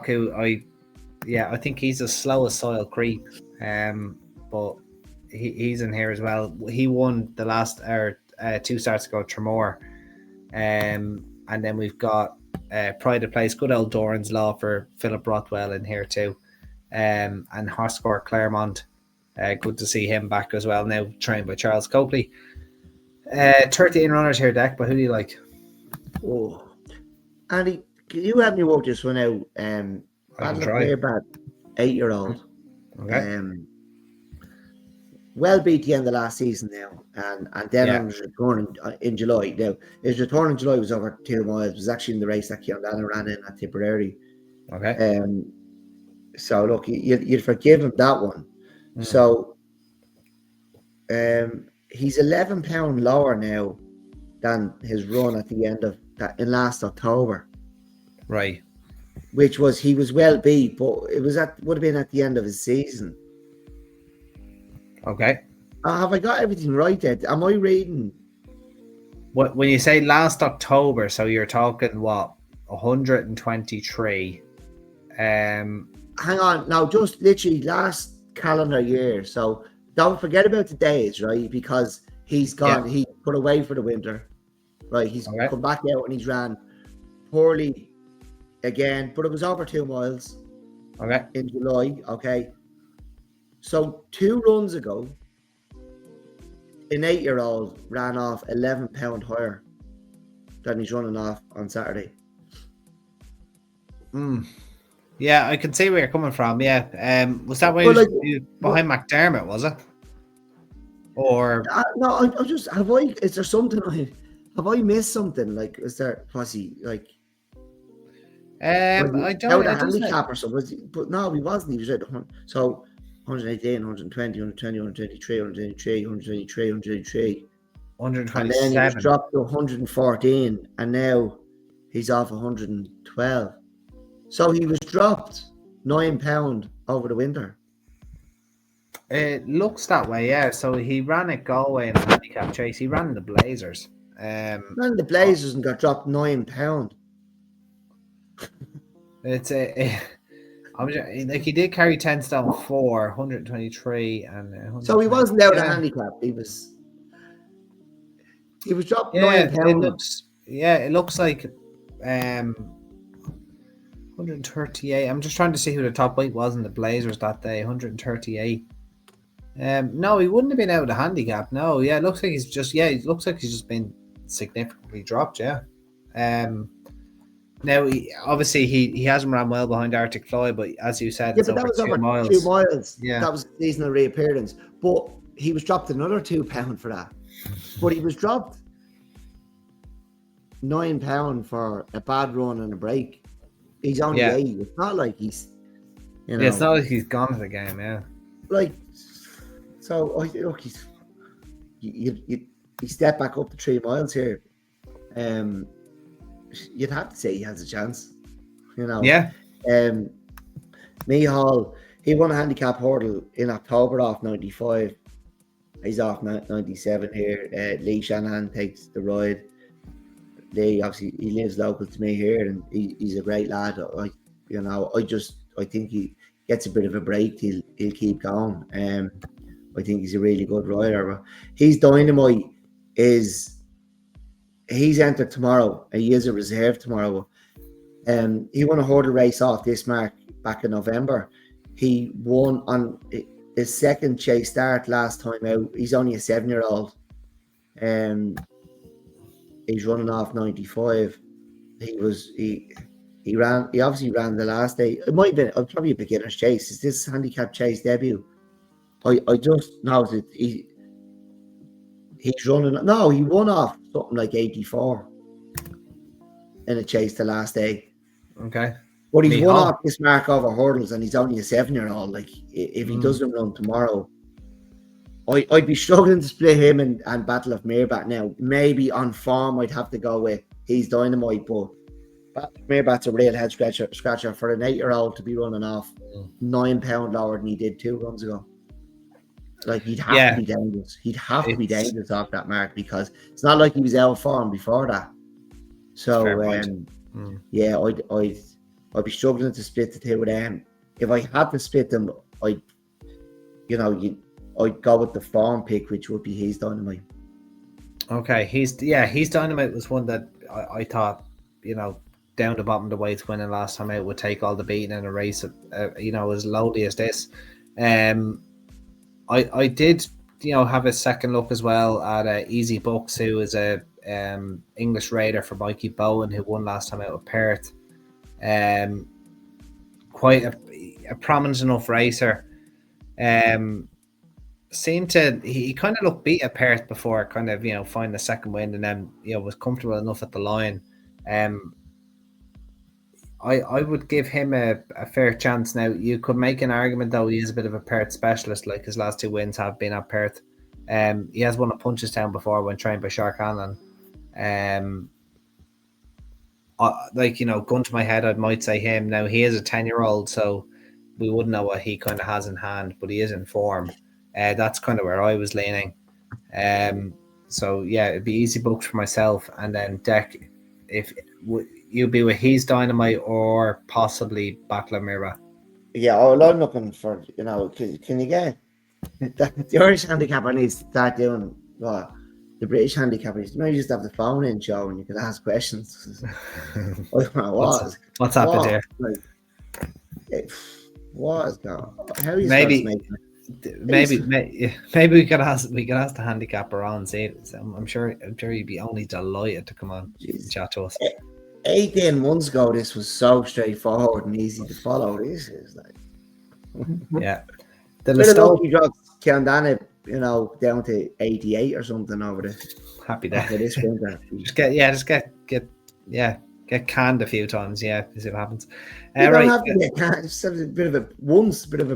who I think he's as slow as soil creep, but he's in here as well. He won the last 2 starts ago, Tremor, and then we've got Pride of Place, good old Doran's Law for Philip Rothwell in here too, and Horsecore Claremont. Good to see him back as well now, trained by Charles Copley. 13 runners here, Deck, but who do you like? Oh, Andy, can you help me work this one out? I can try. About 8-year-old. Okay. well beat the end of last season now, and then on his return in July. Now his return in July was over 2 miles. It was actually in the race that Keandana ran in at Tipperary. Okay. So look, you'd forgive him that one. So he's £11 lower now than his run at the end of that in last October. Right. Which was he was well beat, but it was would have been at the end of his season. Okay. Have I got everything right, Ed? Am I reading? What when you say last October, so you're talking what 123. Hang on, now just literally last calendar year. So don't forget about the days, right? Because he's gone. He put away for the winter, right? He's come back out and he's ran poorly again, but it was over 2 miles. Okay. In July. Okay. So 2 runs ago, an 8-year-old ran off £11 higher than he's running off on Saturday. Yeah, I can see where you're coming from. Yeah. Was that way behind McDermott? Was it? Or no? I just have I. Is there something? Have I missed something? Like, is there Pussy? Like, I don't. Out of handicap or something? But no, he wasn't. He was at so 118, 120, 120, 123, 123, 123, 123. 127. And then he was dropped to 114, and now he's off 112. So he was dropped £9 over the winter. It looks that way, yeah. So he ran at Galway in a handicap chase. He ran the Blazers. Ran the Blazers and got dropped £9. It's like he did carry 10 stone 4, 123, and so he wasn't out of handicap. He was dropped £9. It looks like 138. I'm just trying to see who the top weight was in the Blazers that day. 138. No, he wouldn't have been out of the handicap. No, it looks like he's just been significantly dropped. Yeah. Now obviously he hasn't ran well behind Arctic Fly, but as you said, but that was over 2 miles. Yeah, that was a seasonal reappearance. But he was dropped another £2 for that. But he was dropped £9 for a bad run and a break. He's only 8. It's not like he's, it's not like he's gone to the game. Yeah. Like, so look, you step back up to 3 miles here. You'd have to say he has a chance. Yeah. Mihal, he won a handicap hurdle in October off 95. He's off 97 here. Lee Shanahan takes the ride. Lee, obviously, he lives local to me here, and he's a great lad. I think he gets a bit of a break. He'll keep going. I think he's a really good rider. His dynamite is he's entered tomorrow, and he is a reserve tomorrow. He won a hurdle race off this mark back in November. He won on his second chase start last time out. He's only a 7-year-old. He's running off 95. He obviously ran the last day. It might have been probably a beginner's chase. Is this handicap chase debut? I just know that he's running. No, he won off something like 84 in a chase the last day. Okay. But he's won off this mark over hurdles, and he's only a 7-year-old. Like, if he doesn't run tomorrow, I'd be struggling to split him and Battle of Meerbat now. Maybe on form, I'd have to go with he's dynamite, but Battle of Meerbat's a real head scratcher for an 8-year-old to be running off £9 lower than he did 2 runs ago. Like, he'd have to be dangerous. He'd have to be dangerous off that mark, because it's not like he was out of form before that. So, I'd be struggling to split the two of them. If I had to split them, I'd go with the form pick, which would be his dynamite. Okay, his dynamite was one that I thought, down the bottom of the weights winning last time out would take all the beating in a race, as lowly as this. I did, have a second look as well at Easy Bucks, who is a English raider for Mikey Bowen, who won last time out of Perth. Quite a prominent enough racer. seemed to he kind of looked beat at Perth before, kind of find the second wind, and then was comfortable enough at the line. I would give him a fair chance. Now you could make an argument though he is a bit of a Perth specialist, like his last 2 wins have been at Perth. He has won at Punchestown before when trained by Shark Allen. Gun to my head, I might say him. Now he is a 10-year-old, so we wouldn't know what he kind of has in hand, but he is in form. That's kind of where I was leaning. So yeah, it'd be easy booked for myself, and then Deck, if you'd be with He's Dynamite or possibly Battle of Mirror. Yeah, all I'm looking for, can you get the Irish handicapper needs to start doing what the British handicappers maybe just have the phone in show and you can ask questions. I don't know what's happened here. Like, what is going on? How are you maybe we could ask the handicapper on. See, I'm sure he'd be only delighted to come on and chat to us. 18 months ago, this was so straightforward and easy to follow. This is like, yeah. The Listowel drops Kiandana, down to 88 or something over there. Happy day. This winter. Get canned a few times. Yeah, see what happens. You don't have to get canned. Just have a bit of a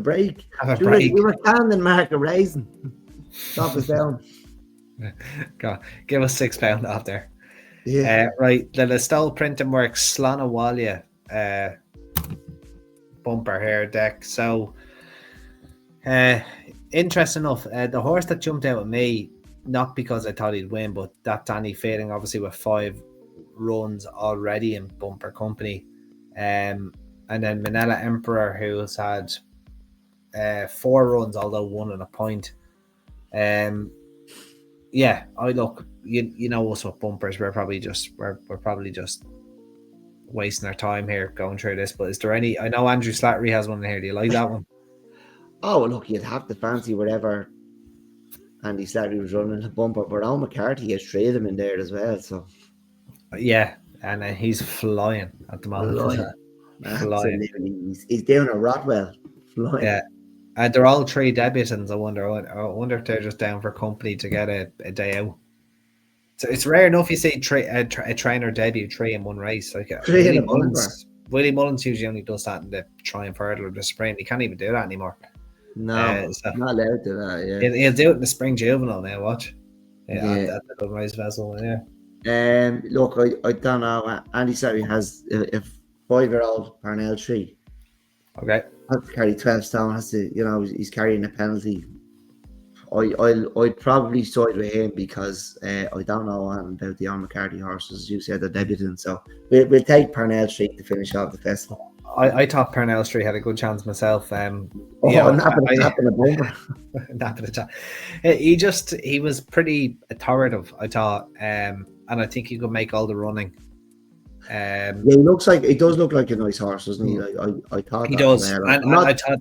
break. Have a break. We were canned in Market Raisin. Stop us down. God, give us £6 off there. Yeah. Right, the Listowel Printing Works Slanawalia bumper here, Deck. So, interesting enough, the horse that jumped out at me, not because I thought he'd win, but that Danny Feeling, obviously with 5 runs already in bumper company, and then Manila Emperor, who has had 4 runs, although 1 and a point. Yeah, I look, you know us with bumpers, we're probably just wasting our time here going through this. But is there any? I know Andrew Slattery has one in here. Do you like that one? Oh, look, you'd have to fancy whatever Andy Slattery was running the bumper, but Al McCarthy has 3 of them in there as well. So yeah, and he's flying at the moment. Flying. He's doing a Rodwell. Flying. Yeah. They're all 3 debutants. I wonder if they're just down for company to get a day out. So it's rare enough you see a trainer debut 3 in one race. Like Willie Mullins usually only does that in the Triumph Hurdle or the Spring. He can't even do that anymore. No, not allowed to do that. Yeah, he'll do it in the Spring Juvenile now. Watch. At the race vessel. Yeah. Look, I don't know. Andy Slattery has a 5-year-old Parnell tree. Okay. Has to carry 12 stone. Has to, he's carrying a penalty. I'd probably side with him because I don't know about the Al McCarthy horses. You said they're debutant, so we'll take Parnell Street to finish off the festival. I thought Parnell Street had a good chance myself. Napping a bumper. Napping a top. He was pretty authoritative, I thought, and I think he could make all the running. Yeah, he does look like a nice horse, doesn't he? I thought he does, I thought.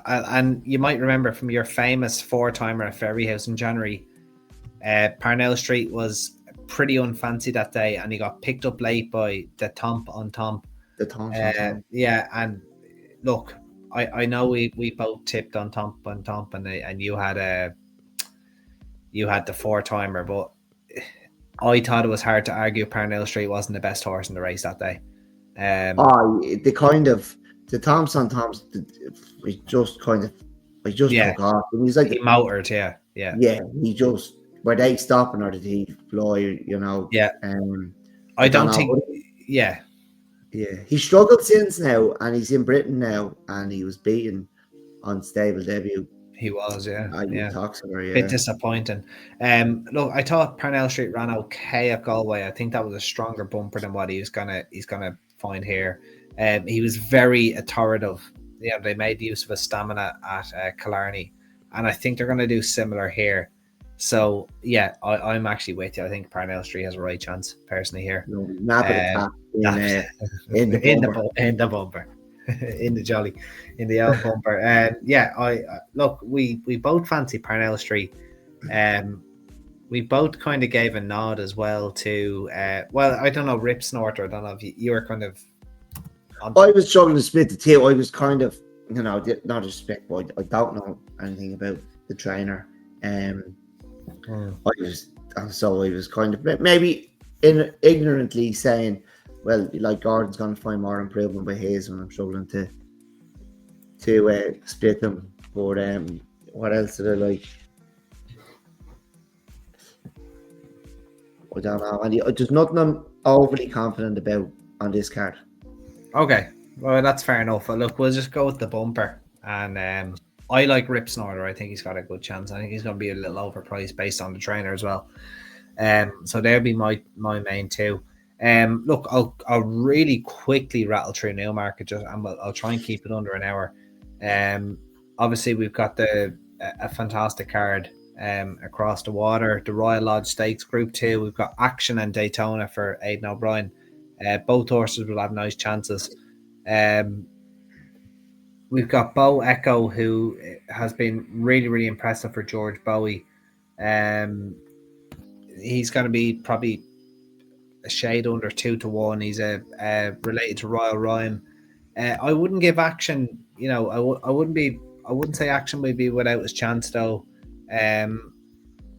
And you might remember from your famous 4-timer at Ferryhouse in January, Parnell Street was pretty unfancy that day, and he got picked up late by the Tomp on Tomp. Yeah, and look, I know we both tipped on Tomp on Tomp, and you had the 4-timer, but I thought it was hard to argue Parnell Street wasn't the best horse in the race that day. The Thompson, he just took off. And he's like he motored, yeah. He just were they stopping or did he fly? Yeah. I don't think. Yeah. He struggled since now, and he's in Britain now, and he was beaten on stable debut. He was, yeah. Bit disappointing. Look, I thought Parnell Street ran okay at Galway. I think that was a stronger bumper than what he's gonna find here. He was very authoritative. They made use of his stamina at Killarney, and I think they're going to do similar here. So yeah, I'm actually with you. I think Parnell Street has a right chance personally here. In the bumper, in the jolly, in the old bumper. We both fancy Parnell Street. We both kind of gave a nod as well to. I don't know, Rip Snorter. I don't know if you were kind of. I was struggling to split the 2. I was kind of, not respect, but I don't know anything about the trainer. I was kind of maybe ignorantly saying, well, like Gordon's going to find more improvement by his when I'm struggling to split them. But what else did I like? I don't know. And there's nothing I'm overly confident about on this card. Okay, well that's fair enough. Look, we'll just go with the bumper, and I like Rip Snorter. I think he's got a good chance. I think he's going to be a little overpriced based on the trainer as well. So there'll be my main two. Look, I'll really quickly rattle through Newmarket, and I'll try and keep it under an hour. Obviously we've got a fantastic card across the water. The Royal Lodge Stakes Group 2. We've got Action and Daytona for Aidan O'Brien. Both horses will have nice chances. We've got Bo Echo, who has been really, really impressive for George Bowie. He's going to be probably a shade under 2-1. He's related to Royal Rhyme. I wouldn't give Action. I wouldn't say Action would be without his chance though.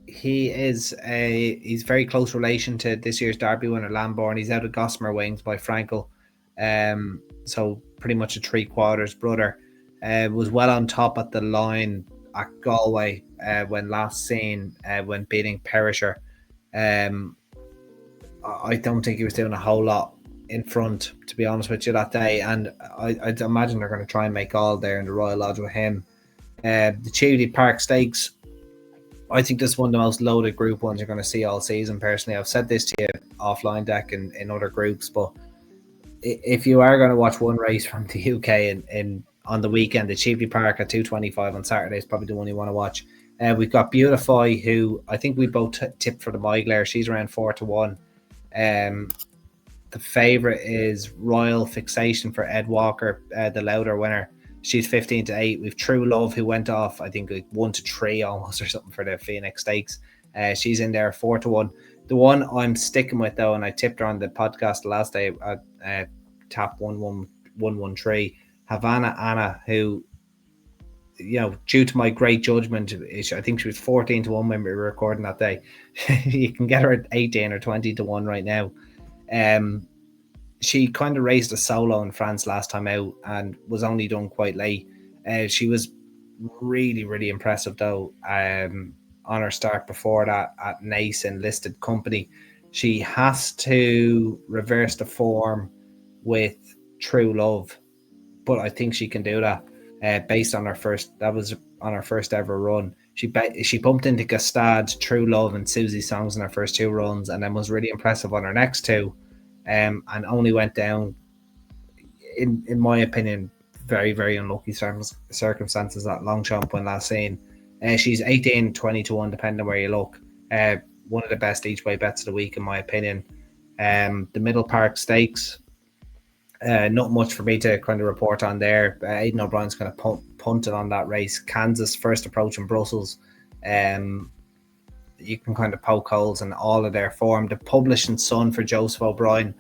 He's very close relation to this year's Derby winner Lambourne. He's out of Gossamer Wings by Frankel. So pretty much a 3/4 brother. Was well on top at the line at Galway when last seen when beating Perisher. I don't think he was doing a whole lot in front, to be honest with you, that day. And I'd imagine they're going to try and make all there in the Royal Lodge with him. The Chute Park Stakes, I think this is one of the most loaded Group 1s you're going to see all season, personally. I've said this to you offline, Deck, in other groups, but if you are going to watch one race from the UK on the weekend, the Chute Park at 2:25 on Saturday is probably the one you want to watch. We've got Beautify, who I think we both tipped for the Migler. She's around 4-1. The favourite is Royal Fixation for Ed Walker, the Louder winner. She's 15-8. We've True Love, who went off, I think, like 1-3 almost or something for the Phoenix Stakes. She's in there 4-1. The one I'm sticking with though, and I tipped her on the podcast the last day at Tap 113, Havana Anna, who, due to my great judgment, I think she was 14-1 when we were recording that day. You can get her at 18 or 20-1 right now. She kind of raced a solo in France last time out and was only done quite late. She was really, really impressive though on her start before that at Nace and Listed Company. She has to reverse the form with True Love, but I think she can do that based on her first ever run. She bumped into Gastad, True Love and Susie Songs in her first two runs, and then was really impressive on her next two. And only went down, in my opinion, very, very unlucky circumstances at Longchamp when last seen. She's 18-20-1, depending on where you look. One of the best each way bets of the week, in my opinion. The Middle Park Stakes, not much for me to kind of report on there. Aidan O'Brien's kind of punted on that race. Kansas first approach in Brussels. You can kind of poke holes in all of their form. The Publishing Sun for Joseph O'Brien,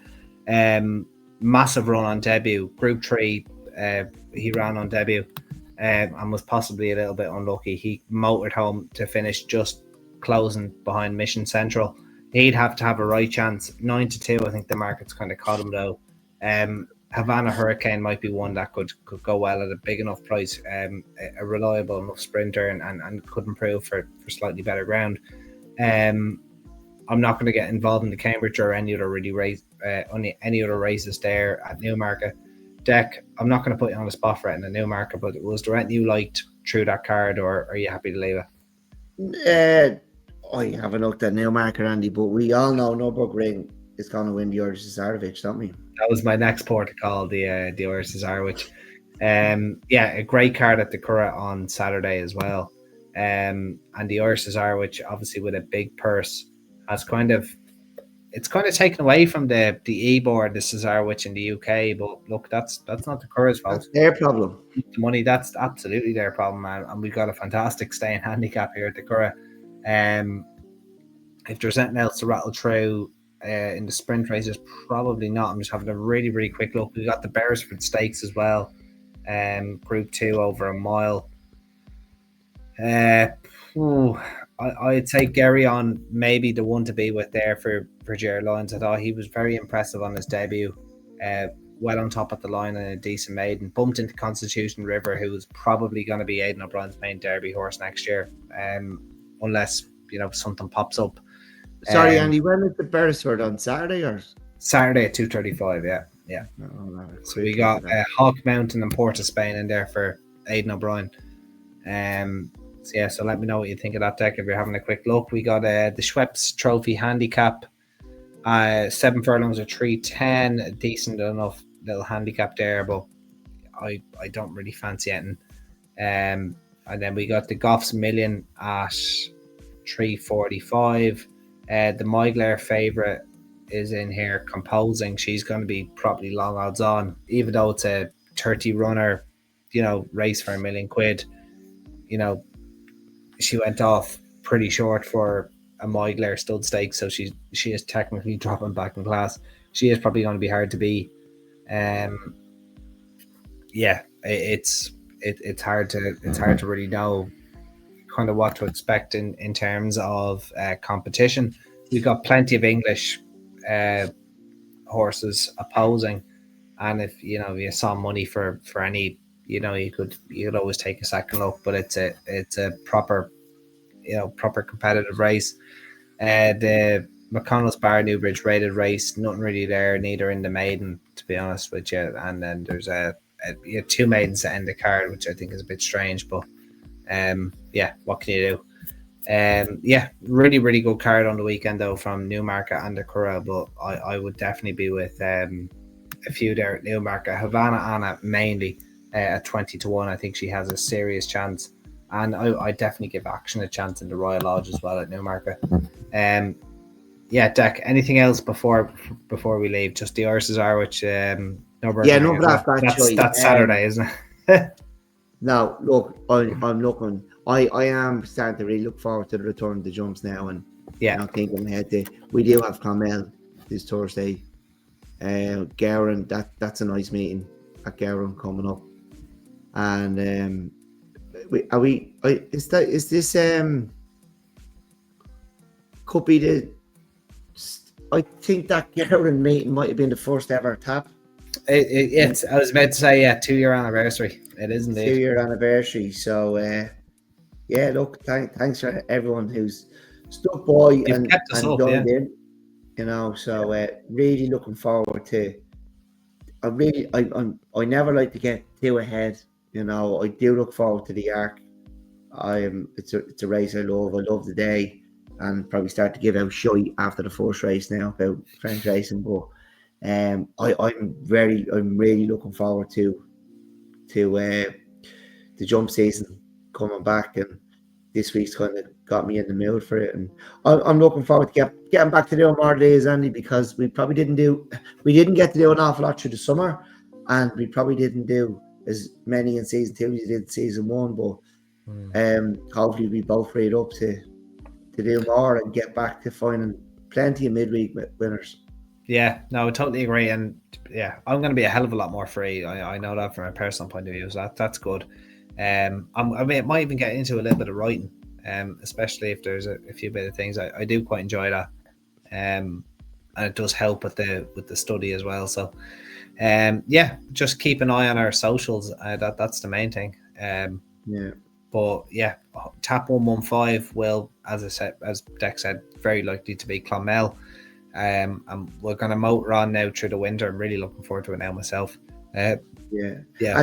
massive run on debut. Group 3, he ran on debut and was possibly a little bit unlucky. He motored home to finish just closing behind Mission Central. He'd have to have a right chance. 9-2, I think the market's kind of caught him though. Havana Hurricane might be one that could go well at a big enough price. A reliable enough sprinter and could improve for slightly better ground. I'm not going to get involved in the Cambridge or any other races there at Newmarket. Deck, I'm not going to put you on the spot for it in the Newmarket, but was there anything you liked through that card, or are you happy to leave it? I haven't looked at Newmarket, Andy, but we all know Nürburgring is going to win the Irish Cesarewitch, don't we? That was my next port to call, the Irish Cesarewitch. A great card at the Curragh on Saturday as well. And the Irish Cesarewitch, obviously with a big purse, has kind of taken away from the E-board, the Cesarewitch in the UK. But look, that's not the Curragh's fault. That's their problem. The money, that's absolutely their problem, man. And we've got a fantastic staying handicap here at the Curragh. If there's anything else to rattle through in the sprint races, probably not. I'm just having a really, really quick look. We've got the Beresford Stakes as well. Group 2 over a mile. I'd say Gary on maybe the one to be with there for Jared Lyons. I thought he was very impressive on his debut. Well on top of the line and a decent maiden. Bumped into Constitution River, who was probably going to be Aidan O'Brien's main Derby horse next year, unless something pops up. Sorry, Andy, when is the Beresford on Saturday or Saturday at 2:35? Yeah. Oh, so we got Hawk Mountain and Port of Spain in there for Aidan O'Brien. So let me know what you think of that deck if you're having a quick look. We got the Schweppes Trophy Handicap, 7 furlongs or 310, a decent enough little handicap there, but I don't really fancy it. And then we got the Goffs Million at 345. The Meigler favourite is in here composing. She's going to be probably long odds on, even though it's a 30 runner, race for £1 million. She went off pretty short for a Meigler stud stake, so she is technically dropping back in class. She is probably going to be hard to beat. It's hard to really know kind of what to expect in terms of competition. We've got plenty of English horses opposing, and if you saw money for any, you could always take a second look, but it's a proper competitive race. The McConnell's Bar Newbridge rated race, nothing really there, neither in the maiden, to be honest with you. And then there's two maidens to end the card, which I think is a bit strange, but what can you do? Really, really good card on the weekend though from Newmarket and the Curragh, but I would definitely be with a few there at Newmarket. Havana Anna mainly at 20-1. I think she has a serious chance, and I definitely give Action a chance in the Royal Lodge as well at Newmarket. Deck, anything else before we leave? Just the horses are, which that's Saturday, isn't it? No, look, I'm looking. I am starting to really look forward to the return of the jumps now, and I'm thinking ahead. We do have Clonmel this Thursday. Gowran, that's a nice meeting at Gowran coming up, and is this could be the. I think that Gowran meeting might have been the first ever tap. It's. I was about to say, 2-year anniversary. It is indeed 2-year anniversary. So, look, thanks for everyone who's stuck by and joined in. So really looking forward to. I never like to get too ahead. I do look forward to the Arc. It's a race I love. I love the day, and probably start to give out shite after the first race now about French racing. But I'm really looking forward to the jump season coming back, and this week's kind of got me in the mood for it, and I'm looking forward to getting back to doing more days, Andy, because we didn't get to do an awful lot through the summer, and we probably didn't do as many in season 2 as you did season 1, but hopefully we both freed up to do more and get back to finding plenty of midweek winners. Yeah, no, I totally agree, and I'm going to be a hell of a lot more free. I know that from a personal point of view, so that's good. I might even get into a little bit of writing, especially if there's a few bit of things. I do quite enjoy that, and it does help with the study as well. So, just keep an eye on our socials. That's the main thing. But Tap 115 will, as Deck said, very likely to be Clonmel. And we're going to motor on now through the winter. I'm really looking forward to it now myself. And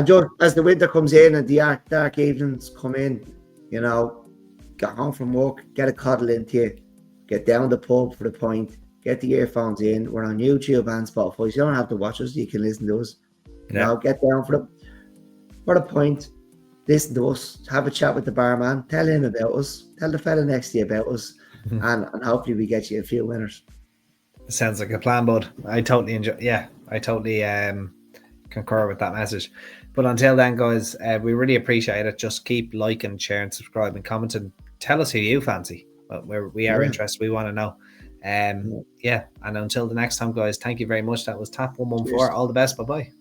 just as the winter comes in and the dark evenings come in, get home from work, get a cuddle into you, get down the pub for the pint, get the earphones in. We're on YouTube and Spotify, so you don't have to watch us, you can listen to us. Get down for the pint, listen to us, have a chat with the barman, tell him about us, tell the fella next to you about us, and hopefully we get you a few winners. Sounds like a plan, bud. I totally enjoy. I totally concur with that message. But until then, guys, we really appreciate it. Just keep liking, sharing, subscribing, commenting. Tell us who you fancy. We are interested. We want to know. And until the next time, guys, thank you very much. That was Tap 114. All the best. Bye bye.